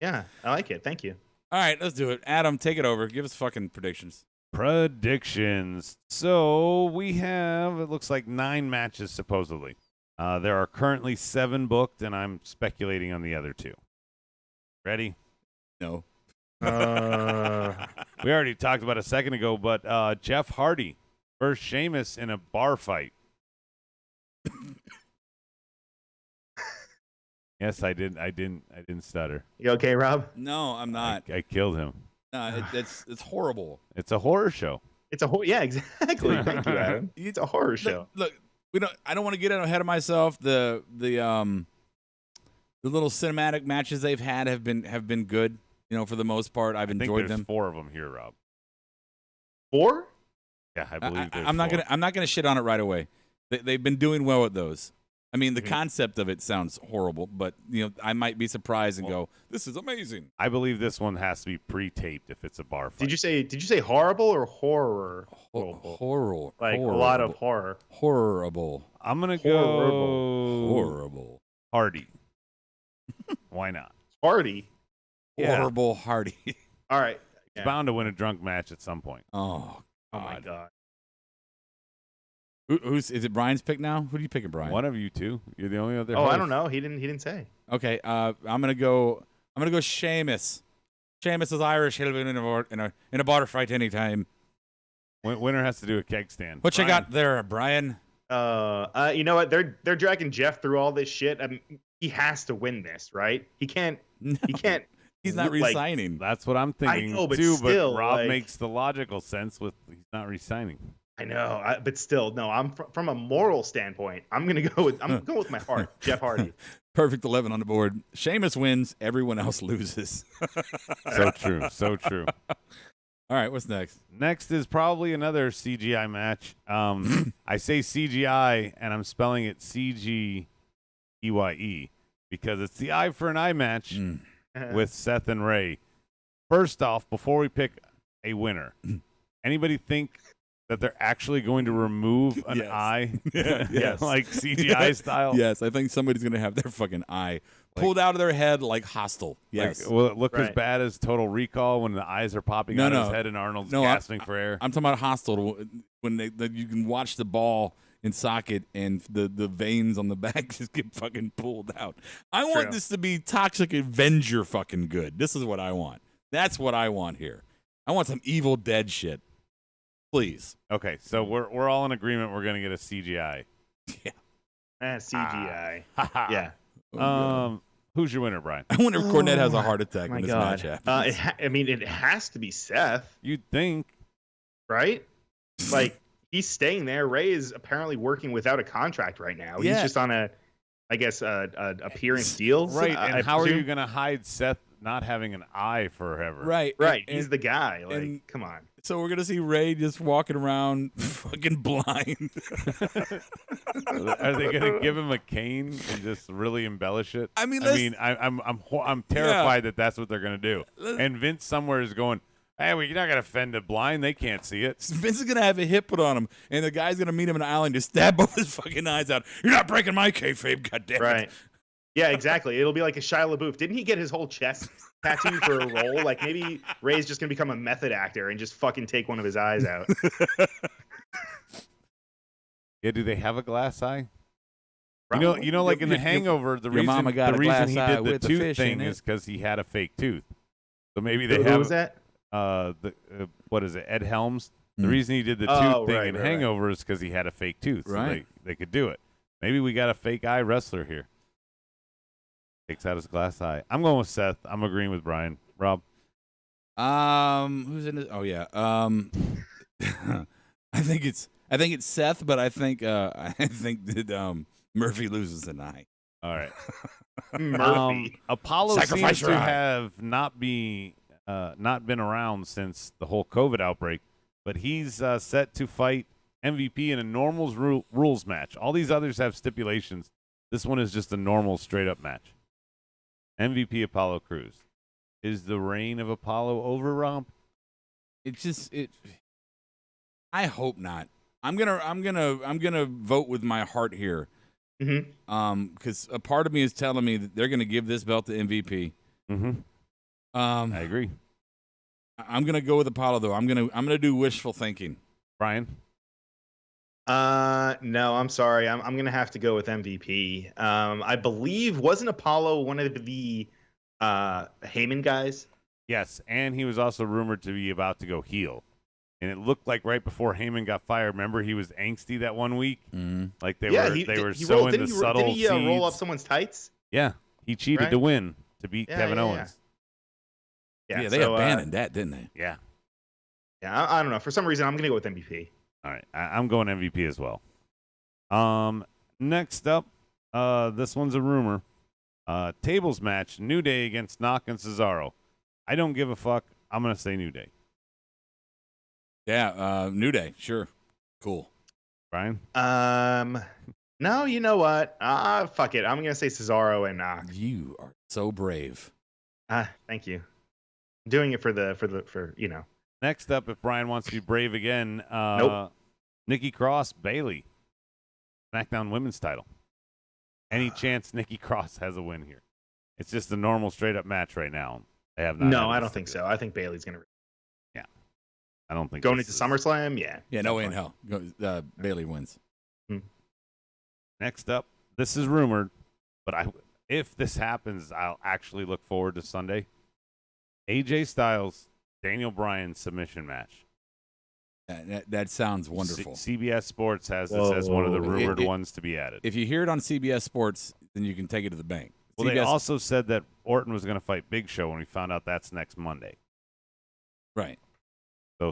Yeah. I like it. Thank you. All right, let's do it. Adam, take it over. Give us fucking predictions. Predictions. So we have, it looks like 9 matches supposedly. There are currently 7 booked, and I'm speculating on the other 2. Ready? No. We already talked about it a second ago, but Jeff Hardy versus Sheamus in a bar fight. Yes, I didn't stutter. You okay, Rob? No, I'm not. I killed him. No, it's horrible. It's a horror show. It's a yeah, exactly. Thank you, Adam. It's a horror show. Look, I don't want to get ahead of myself. The little cinematic matches they've had have been good. You know, for the most part, I've enjoyed them. 4 of them here, Rob. 4? Yeah, I believe there's I'm not 4. gonna shit on it right away. They've been doing well with those. I mean, the concept of it sounds horrible, but you know, I might be surprised and go, "This is amazing." I believe this one has to be pre-taped if it's a bar fight. Did you say horrible or horror? Horrible. Like a lot of horror. Horrible. I'm gonna go Horrible. Hardy. Why not? Hardy. Yeah. Horrible Hardy. All right. He's bound to win a drunk match at some point. Oh, Oh my god. Is it Brian's pick now? Who do you pick, Brian? One of you two. You're the only other. Oh, host. I don't know. He didn't say. Okay, I'm gonna go Sheamus. Sheamus is Irish. He'll win in a bar fight anytime. Winner has to do a keg stand. What you Brian. got there, Brian? You know what? They're dragging Jeff through all this shit. I mean, he has to win this, right? He can't. No, He can't. he's not like, resigning. That's what I'm thinking know, but too. still, but Rob like- makes the logical sense with he's not resigning. I know, but still, no. I'm from a moral standpoint. I'm going with my heart. Jeff Hardy. Perfect 11 on the board. Sheamus wins. Everyone else loses. So true. So true. All right, what's next? Next is probably another CGI match. I say CGI, and I'm spelling it CGEYE because it's the eye for an eye match with Seth and Ray. First off, before we pick a winner, anybody think that they're actually going to remove an eye? Yes. Like CGI style? Yes, I think somebody's going to have their fucking eye pulled out of their head like Hostile. Yes. Like, will it look as Right. bad as Total Recall when the eyes are popping out of his head and Arnold's gasping for air? I'm talking about Hostile when you can watch the ball in socket and the veins on the back just get fucking pulled out. I want this to be Toxic Avenger fucking good. This is what I want. That's what I want here. I want some Evil Dead shit. Please. Okay, so we're all in agreement we're going to get a CGI. Yeah. CGI. Yeah. Who's your winner, Brian? I wonder if Cornette has a heart attack My when this God. match happens. It has to be Seth, You'd think. right? Like he's staying there. Ray is apparently working without a contract right now. He's Yeah. just on a appearance deal. Right, and I how are presume. you going to hide Seth not having an eye forever? Right. Right, And- he's the guy. Like, and- come on. So we're gonna see Ray just walking around fucking blind. Are they going to give him a cane and just really embellish it? I mean, I'm terrified that that's what they're going to do. And Vince somewhere is going, hey, well, you're not going to offend the blind. They can't see it. Vince is gonna have a hit put on him, and the guy's gonna meet him in the alley and just stab both his fucking eyes out. You're not breaking my kayfabe, goddammit. Right. Yeah, exactly. It'll be like a Shia LaBeouf. Didn't he get his whole chest tattooed for a role? Like maybe Ray's just gonna become a method actor and just fucking take one of his eyes out. Yeah, do they have a glass eye? Probably. You know, like in The Hangover, the your mama got a reason glass he eye did the with the tooth fish thing in it. is because he had a fake tooth. So maybe they Who have was that? what is it? Ed Helms. The Hmm. reason he did the Oh, tooth thing right, in right, right. Hangover is because he had a fake tooth. So Right. they could do it. Maybe we got a fake eye wrestler here. Takes out his glass eye. I'm going with Seth. I'm agreeing with Brian. Rob. Who's in it? Oh yeah. I think it's Seth, but I think that Murphy loses an eye. All right. Murphy. Apollo Sacrifice seems your to eye. have not been around since the whole COVID outbreak, but he's set to fight MVP in a normals rules match. All these others have stipulations. This one is just a normal straight up match. MVP Apollo Crews. Is the reign of Apollo over, Rob? I hope not. I'm gonna vote with my heart here. Mm-hmm. Because a part of me is telling me that they're gonna give this belt to MVP. Mm-hmm. I agree. I'm gonna go with Apollo though. I'm gonna do wishful thinking. Brian? No, I'm sorry. I'm gonna have to go with MVP. I believe wasn't Apollo one of the Heyman guys? Yes, and he was also rumored to be about to go heel. And it looked like right before Heyman got fired, remember he was angsty that one week? Mm-hmm. Like they He were sowing the subtle Didn't he roll up seeds. someone's tights? Yeah, he cheated Right? to win to beat Yeah, Kevin yeah, yeah. Owens. Yeah, they abandoned that, didn't they? Yeah. Yeah, I don't know. For some reason, I'm gonna go with MVP. All right, I'm going MVP as well. Next up, this one's a rumor. Tables match: New Day against Knock and Cesaro. I don't give a fuck. I'm gonna say New Day. Yeah, New Day, sure, cool. Brian? No, you know what? Fuck it. I'm gonna say Cesaro and Knox. You are so brave. Thank you. I'm doing it for you know. Next up, if Brian wants to be brave again, Nope. Nikki Cross, Bayley, SmackDown Women's Title. Any chance Nikki Cross has a win here? It's just a normal straight up match right now. They have not. No, I don't think so. I think Bailey's gonna I don't think going this into SummerSlam. Yeah. Yeah, no way in hell. Bailey wins. Next up, this is rumored, but if this happens, I'll actually look forward to Sunday. AJ Styles, Daniel Bryan submission match. That sounds wonderful. CBS Sports has this as one of the Whoa. rumored ones to be added. If you hear it on CBS Sports, then you can take it to the bank. Well, they CBS also said that Orton was going to fight Big Show when we found out that's next Monday. Right. So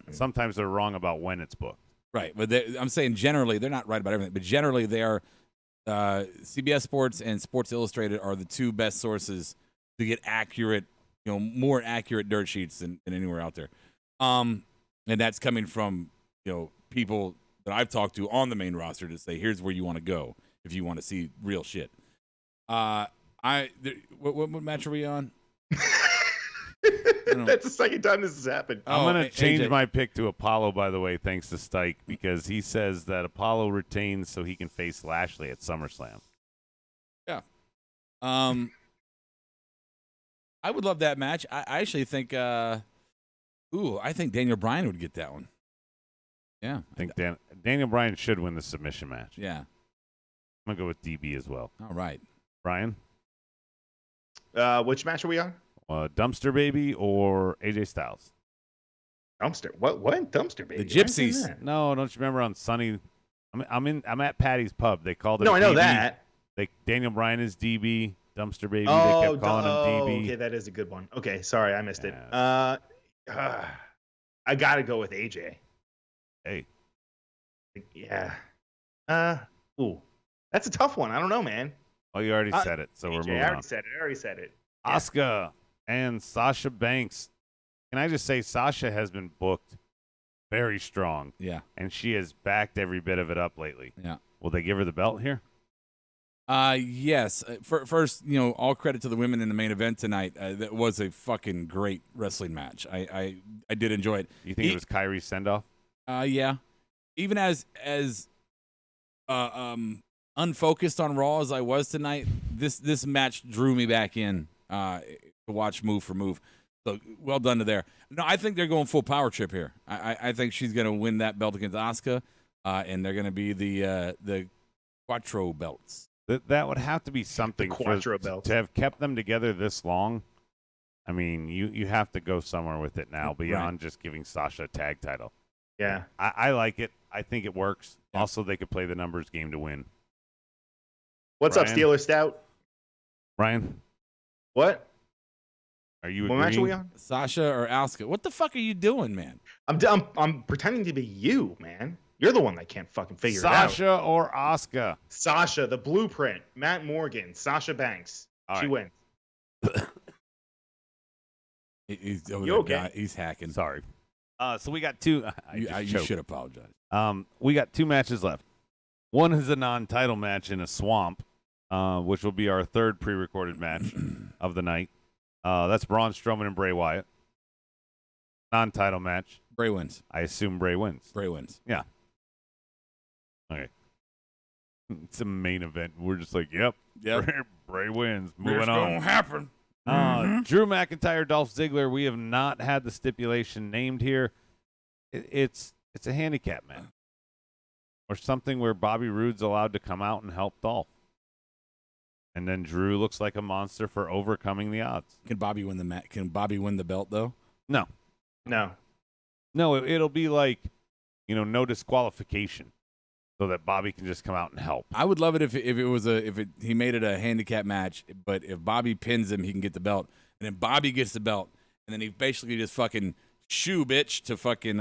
sometimes they're wrong about when it's booked. Right, but I'm saying generally they're not right about everything, but generally they are. CBS Sports and Sports Illustrated are the two best sources to get accurate, more accurate dirt sheets than anywhere out there. And that's coming from people that I've talked to on the main roster to say, here's where you want to go if you want to see real shit. What match are we on? That's the second time this has happened. I'm going to change AJ. my pick to Apollo, by the way, thanks to Stike, because he says that Apollo retains so he can face Lashley at SummerSlam. Yeah. I would love that match. I actually think I think Daniel Bryan would get that one. Yeah. I think Daniel Bryan should win the submission match. Yeah. I'm going to go with DB as well. All right. Brian? Which match are we on? Dumpster Baby or AJ Styles? Dumpster. What? Dumpster Baby? The Gypsies. No, don't you remember on Sunny? I'm at Patty's Pub. They called it. No, I know DB. that. Daniel Bryan is DB. Dumpster Baby. Oh, they kept calling him DB. okay, that is a good one. Okay, sorry, I missed it. Yeah. I gotta go with AJ. Hey, Yeah. Ooh, that's a tough one. I don't know, man. well, you already said it, so we're AJ, moving I on. already said it. Asuka and Sasha Banks. Can I just say Sasha has been booked very strong, Yeah. and she has backed every bit of it up lately. Yeah. Will they give her the belt here? Yes. First, all credit to the women in the main event tonight. That was a fucking great wrestling match. I did enjoy it. You think it was Kyrie's send-off? Yeah. Even as unfocused on Raw as I was tonight, this match drew me back in to watch move for move. So well done to there. No, I think they're going full power trip here. I think she's going to win that belt against Asuka, and they're going to be the Quattro belts. That would have to be something Quattro belts. to have kept them together this long. I mean, you have to go somewhere with it now beyond just giving Sasha a tag title. Yeah. I like it. I think it works. Yeah. Also, they could play the numbers game to win. What's up, Brian? Steeler Stout? Ryan, What? are you What agreeing? match are we on? Sasha or Asuka? What the fuck are you doing, man? I'm pretending to be you, man. You're the one that can't fucking figure it out. Sasha or Asuka? Sasha, the Blueprint, Matt Morgan, Sasha Banks. All She right. wins. You okay? He's hacking. Sorry. So we got two. You should apologize. We got two matches left. One is a non-title match in a swamp, which will be our third pre-recorded match of the night. That's Braun Strowman and Bray Wyatt. Non-title match. Bray wins. I assume Bray wins. Bray wins. Yeah. Okay. It's a main event. We're just like, yep. Bray wins. Moving It's on. gonna happen. Drew McIntyre, Dolph Ziggler. We have not had the stipulation named here. It's a handicap match, or something where Bobby Roode's allowed to come out and help Dolph, and then Drew looks like a monster for overcoming the odds. Can Bobby win the match? Can Bobby win the belt though? No. It'll be like, no disqualification, so that Bobby can just come out and help. I would love it if he made it a handicap match, but if Bobby pins him, he can get the belt, and then Bobby gets the belt, and then he basically just fucking shoe bitch to fucking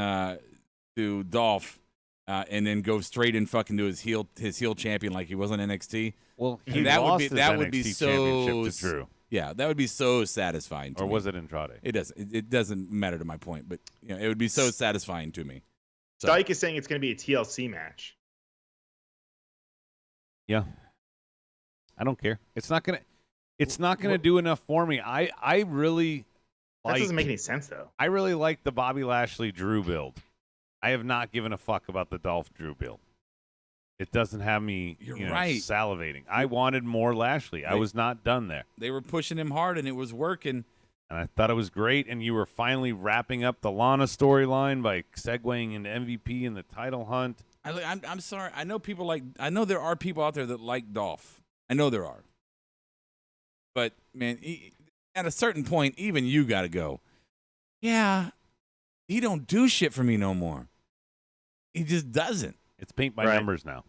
to Dolph, and then go straight in fucking to his heel champion like he was on NXT. Well, that would be NXT so championship to Drew. Yeah, that would be so satisfying to Or me. was it Andrade? It doesn't matter to my point, but it would be so satisfying to me. So. Dyke is saying it's going to be a TLC match. Yeah. I don't care. It's not gonna do enough for me. I really That doesn't make any sense though. I really like the Bobby Lashley Drew build. I have not given a fuck about the Dolph Drew build. It doesn't have me right. salivating. I wanted more Lashley. I was not done there. They were pushing him hard and it was working. And I thought it was great, and you were finally wrapping up the Lana storyline by segueing into MVP and the title hunt. I'm sorry. I know there are people out there that like Dolph. I know there are. But, man, at a certain point, even you got to go, yeah, he don't do shit for me no more. He just doesn't. It's paint by numbers now.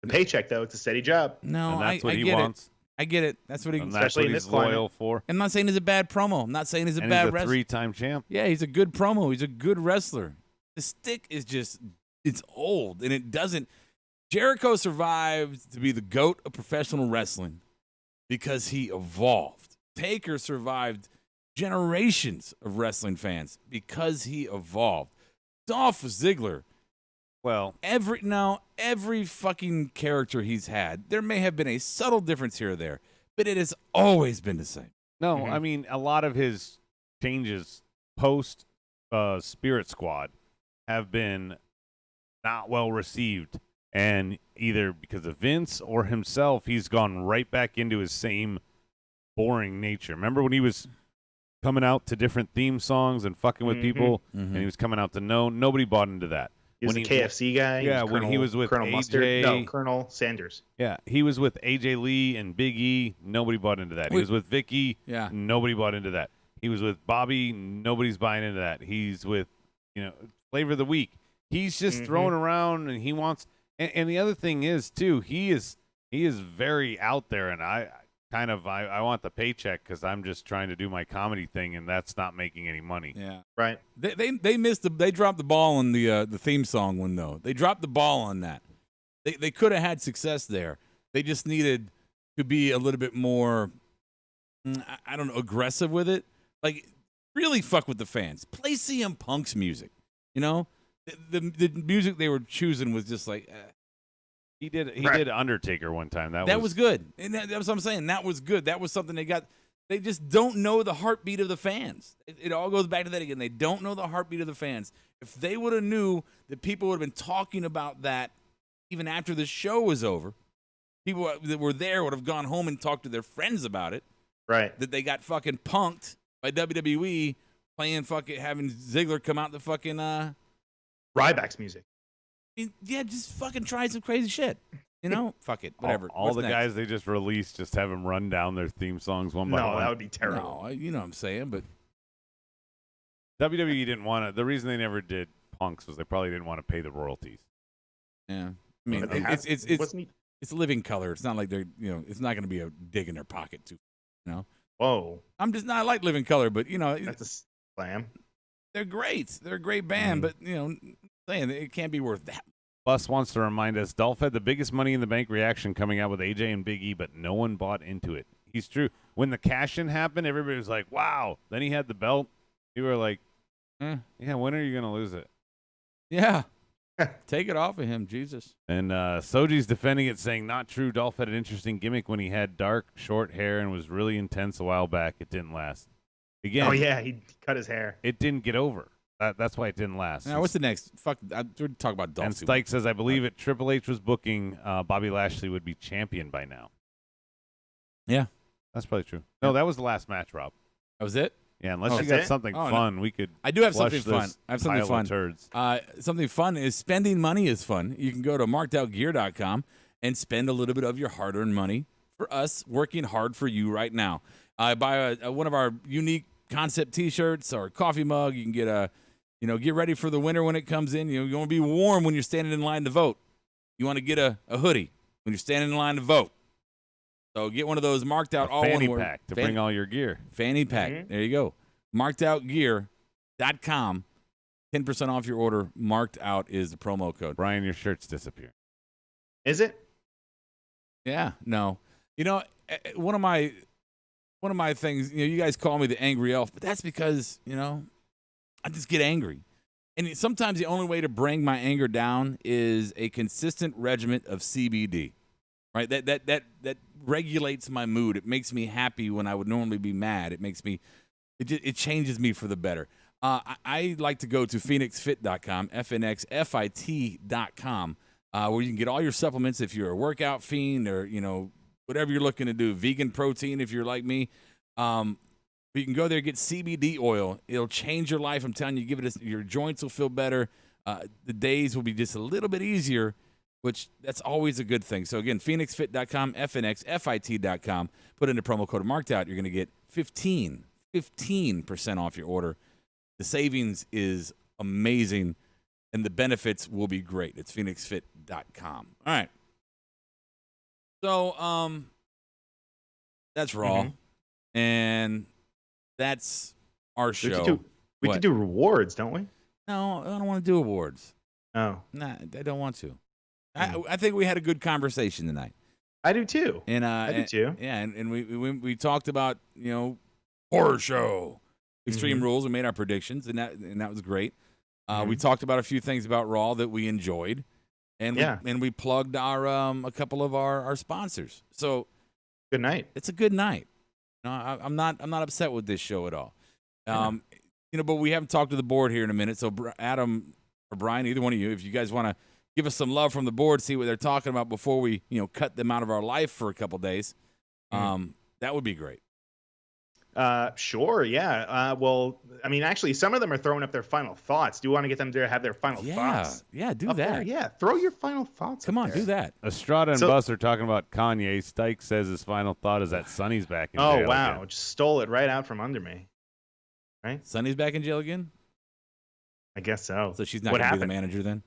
The paycheck, though, it's a steady job. No, and that's what he get wants. it. I get it. That's what he. And that's especially what in he's this climate. loyal for. I'm not saying he's a bad promo. I'm not saying he's a And bad he's a wrestler. 3-time champ. Yeah, he's a good promo. He's a good wrestler. The stick is just, it's old, and it doesn't. Jericho survived to be the GOAT of professional wrestling because he evolved. Taker survived generations of wrestling fans because he evolved. Dolph Ziggler. Well, every fucking character he's had, there may have been a subtle difference here or there, but it has always been the same. no, I mean, a lot of his changes post Spirit Squad have been not well received. And either because of Vince or himself, he's gone right back into his same boring nature. Remember when he was coming out to different theme songs and fucking with people, and he was coming out to nobody bought into that. He was a KFC guy. Yeah, when he was with Colonel AJ. Mustard. No, Colonel Sanders. Yeah, he was with AJ Lee and Big E. Nobody bought into that. He was with Vicky. Yeah. Nobody bought into that. He was with Bobby. Nobody's buying into that. He's with, Flavor of the Week. He's just throwing around, and he wants. And the other thing is too, he is very out there, and I want the paycheck because I'm just trying to do my comedy thing, and that's not making any money. Yeah, right. They missed they dropped the ball on the theme song one though. They dropped the ball on that. They could have had success there. They just needed to be a little bit more, I don't know, aggressive with it. Like really fuck with the fans. Play CM Punk's music. The music they were choosing was just like. He did Undertaker one time. That was good. And that was what I'm saying. That was good. That was something they got. They just don't know the heartbeat of the fans. It all goes back to that again. They don't know the heartbeat of the fans. If they would have knew that people would have been talking about that even after the show was over, people that were there would have gone home and talked to their friends about it. Right. That they got fucking punked by WWE playing having Ziggler come out the fucking Ryback's music. Yeah, just fucking try some crazy shit. Fuck it, whatever. All the guys they just released, just have them run down their theme songs one by one. No, that would be terrible. No, you know what I'm saying, but WWE didn't want to. The reason they never did Punks was they probably didn't want to pay the royalties. Yeah, I mean, it's living color. It's not like they're it's not going to be a dig in their pocket too. Whoa. I'm just not. I like living color, but that's a slam. They're great. They're a great band, but saying it can't be worth that. Bus wants to remind us, Dolph had the biggest Money in the Bank reaction coming out with AJ and Big E, but no one bought into it. He's true. When the cash-in happened, everybody was like, wow. Then he had the belt. People were like, yeah, when are you going to lose it? Yeah. Take it off of him, Jesus. And Soji's defending it, saying, not true. Dolph had an interesting gimmick when he had dark, short hair and was really intense a while back. It didn't last. Again, Oh, yeah, he cut his hair. it didn't get over. That's why it didn't last. Now, what's the next? Fuck, we're talking about Dolph. And Stike says, I believe it. Triple H was booking Bobby Lashley would be champion by now. Yeah. That's probably true. No, that was the last match, Rob. That was it? Yeah, unless Oh, you that's got it? something Oh, no. fun, we could. I do have flush something fun. this I have something pile fun. of turds. Something fun is spending money is fun. You can go to markedoutgear.com and spend a little bit of your hard-earned money for us working hard for you right now. Buy one of our unique concept T-shirts or coffee mug. You can get get ready for the winter when it comes in. You want to be warm when you're standing in line to vote. You want to get a hoodie when you're standing in line to vote. So get one of those marked out all fanny one word. pack to bring all your gear. Fanny pack. Mhm. There you go. Markedoutgear.com. 10% off your order. Marked out is the promo code. Brian, your shirt's disappearing. Is it? Yeah, no. One of my things, you guys call me the angry elf, but that's because, I just get angry. And sometimes the only way to bring my anger down is a consistent regimen of CBD. Right? That regulates my mood. It makes me happy when I would normally be mad. It changes me for the better. I like to go to phoenixfit.com, FNXFIT.com, where you can get all your supplements if you're a workout fiend or, whatever you're looking to do, vegan protein if you're like me. You can go there, get CBD oil. It'll change your life. I'm telling you, your joints will feel better. The days will be just a little bit easier, which that's always a good thing. So, again, phoenixfit.com, FNXFIT.com. Put in the promo code marked out. You're going to get 15% off your order. The savings is amazing, and the benefits will be great. It's phoenixfit.com. All right. So, that's Raw, and that's our show. We could do rewards, don't we? No, I don't want to do awards. Oh, Nah, I don't want to. I think we had a good conversation tonight. I do too. And I do too. Yeah, and we talked about horror show, Extreme Rules. We made our predictions, and that was great. We talked about a few things about Raw that we enjoyed, and we plugged our a couple of our sponsors. So Good night. it's a good night. I'm not upset with this show at all. But we haven't talked to the board here in a minute. So Adam or Brian, either one of you, if you guys want to give us some love from the board, see what they're talking about before we cut them out of our life for a couple days, that would be great. Sure, yeah. Well, I mean, actually, some of them are throwing up their final thoughts. Do you want to get them to have their final thoughts? Yeah, do up that. there? Yeah, throw your final thoughts. Come up on, there. do that. Estrada and Bus are talking about Kanye. Stike says his final thought is that Sonny's back in jail. Oh wow, again. just stole it right out from under me. Right? Sonny's back in jail again? I guess so. So she's not What going to be the happened? manager then?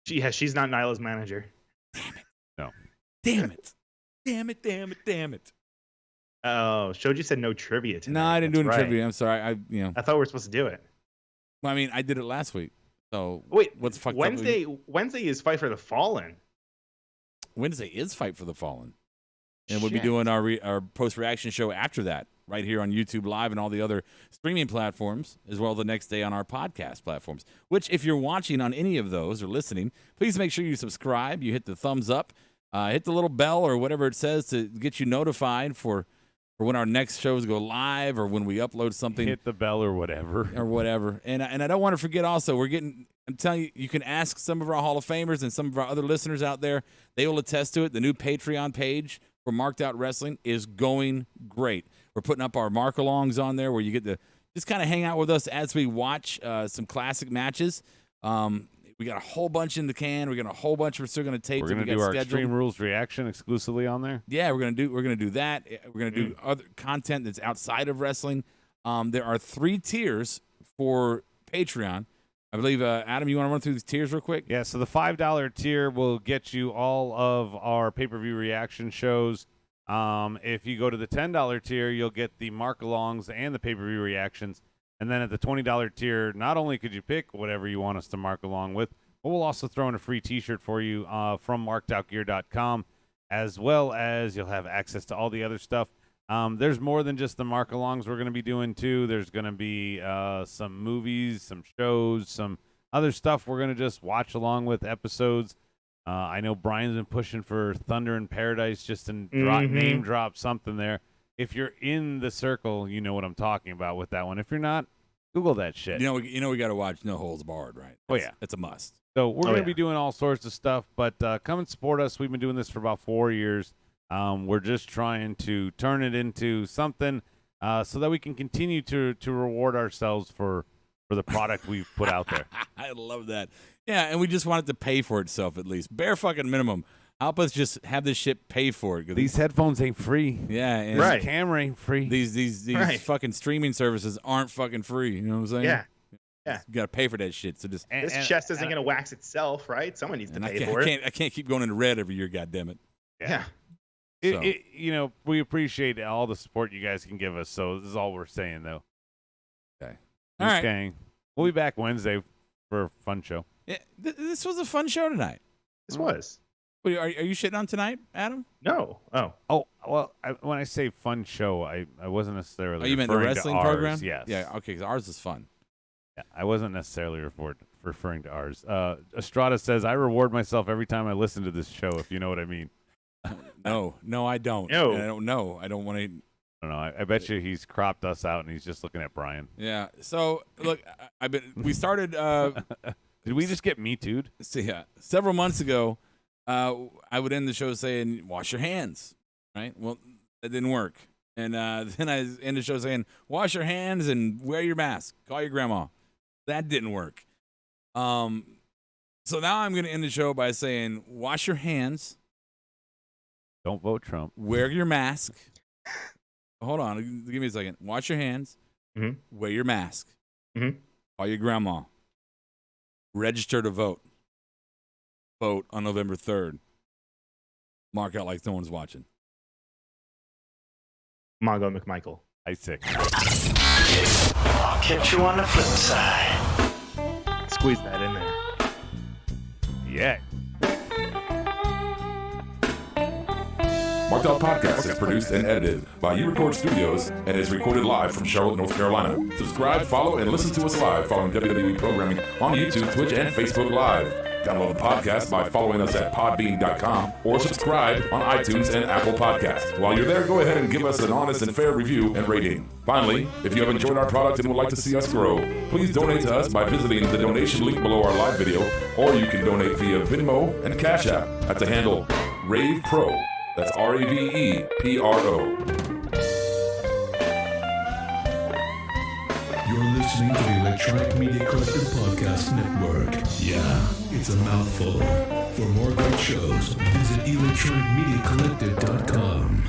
She's not Nyla's manager. Damn it. Oh, Shoji said no trivia tonight. No, I didn't do any That's right. trivia. I'm sorry. I thought we were supposed to do it. I mean, I did it last week. So Wait, what's fucked up? Wednesday is Fight for the Fallen. Wednesday is Fight for the Fallen. And we'll be Shit. doing our post-reaction show after that, right here on YouTube Live and all the other streaming platforms, as well the next day on our podcast platforms, which if you're watching on any of those or listening, please make sure you subscribe, you hit the thumbs up, hit the little bell or whatever it says to get you notified for when our next shows go live or when we upload something. Hit the bell or whatever. And I don't want to forget also, I'm telling you, you can ask some of our Hall of Famers and some of our other listeners out there. They will attest to it. The new Patreon page for Marked Out Wrestling is going great. We're putting up our mark-alongs on there where you get to just kind of hang out with us as we watch some classic matches. We got a whole bunch in the can. We got a whole bunch we're still going to tape. We're going to do our Extreme Rules reaction exclusively on there. Yeah, we're gonna do that. We're gonna do other content that's outside of wrestling. There are 3 tiers for Patreon. I believe, Adam, you want to run through these tiers real quick? Yeah, so the $5 tier will get you all of our pay-per-view reaction shows. If you go to the $10 tier, you'll get the mark-alongs and the pay-per-view reactions. And then at the $20 tier, not only could you pick whatever you want us to mark along with, but we'll also throw in a free T-shirt for you from markedoutgear.com, as well as you'll have access to all the other stuff. There's more than just the mark-alongs we're going to be doing, too. There's going to be some movies, some shows, some other stuff we're going to just watch along with episodes. I know Brian's been pushing for Thunder in Paradise just to name drop something there. If you're in the circle, you know what I'm talking about with that one. If you're not, Google that shit. We got to watch No Holds Barred, right? It's a must. So we're going to be doing all sorts of stuff, but come and support us. We've been doing this for about 4 years. We're just trying to turn it into something so that we can continue to reward ourselves for the product we've put out there. I love that. Yeah, and we just want it to pay for itself at least. Bare fucking minimum. Help us just have this shit pay for it. These headphones ain't free. Yeah. And this camera ain't free. These fucking streaming services aren't fucking free. You know what I'm saying? Yeah. You got to pay for that shit. So just this chest isn't going to wax itself, right? Someone needs to pay for it. I can't keep going into red every year, goddammit. Yeah. We appreciate all the support you guys can give us. So this is all we're saying, though. Okay. All right. Gang. We'll be back Wednesday for a fun show. Yeah, this was a fun show tonight. This was. Wait, are you shitting on tonight, Adam? No. Oh, well, when I say fun show, I wasn't necessarily. Oh, you meant the wrestling program? Yes. Yeah. Okay, because ours is fun. Yeah, I wasn't necessarily referring to ours. Estrada says, I reward myself every time I listen to this show, if you know what I mean. No, I don't. No. I don't know. I don't want to. I don't know. I bet you he's cropped us out and he's just looking at Brian. Yeah. So look, we started. Did we just get Me Too'd? So yeah, several months ago, I would end the show saying, "Wash your hands." Right. Well, that didn't work, and then I end the show saying, "Wash your hands and wear your mask. Call your grandma." That didn't work. So now I'm going to end the show by saying, "Wash your hands. Don't vote Trump. Wear your mask." Hold on. Give me a second. Wash your hands. Mm-hmm. Wear your mask. Mm-hmm. Call your grandma. Register to vote. Vote on November 3rd. Mark out like no one's watching. Mongo McMichael. I sick. I'll catch you on the flip side. Squeeze that in there. Yeah. Marked Out Podcast is produced and edited by U-Record Studios and is recorded live from Charlotte, North Carolina. Subscribe, follow, and listen to us live following WWE programming on YouTube, Twitch, and Facebook Live. Download the podcast by following us at podbean.com or subscribe on iTunes and Apple Podcasts. While you're there, go ahead and give us an honest and fair review and rating. Finally, if you have enjoyed our product and would like to see us grow, please donate to us by visiting the donation link below our live video, or you can donate via Venmo and Cash App at the handle Ravepro. That's Ravepro. You're listening to the Electronic Media Collective Podcast Network. Yeah, it's a mouthful. For more great shows, visit electronicmediacollective.com.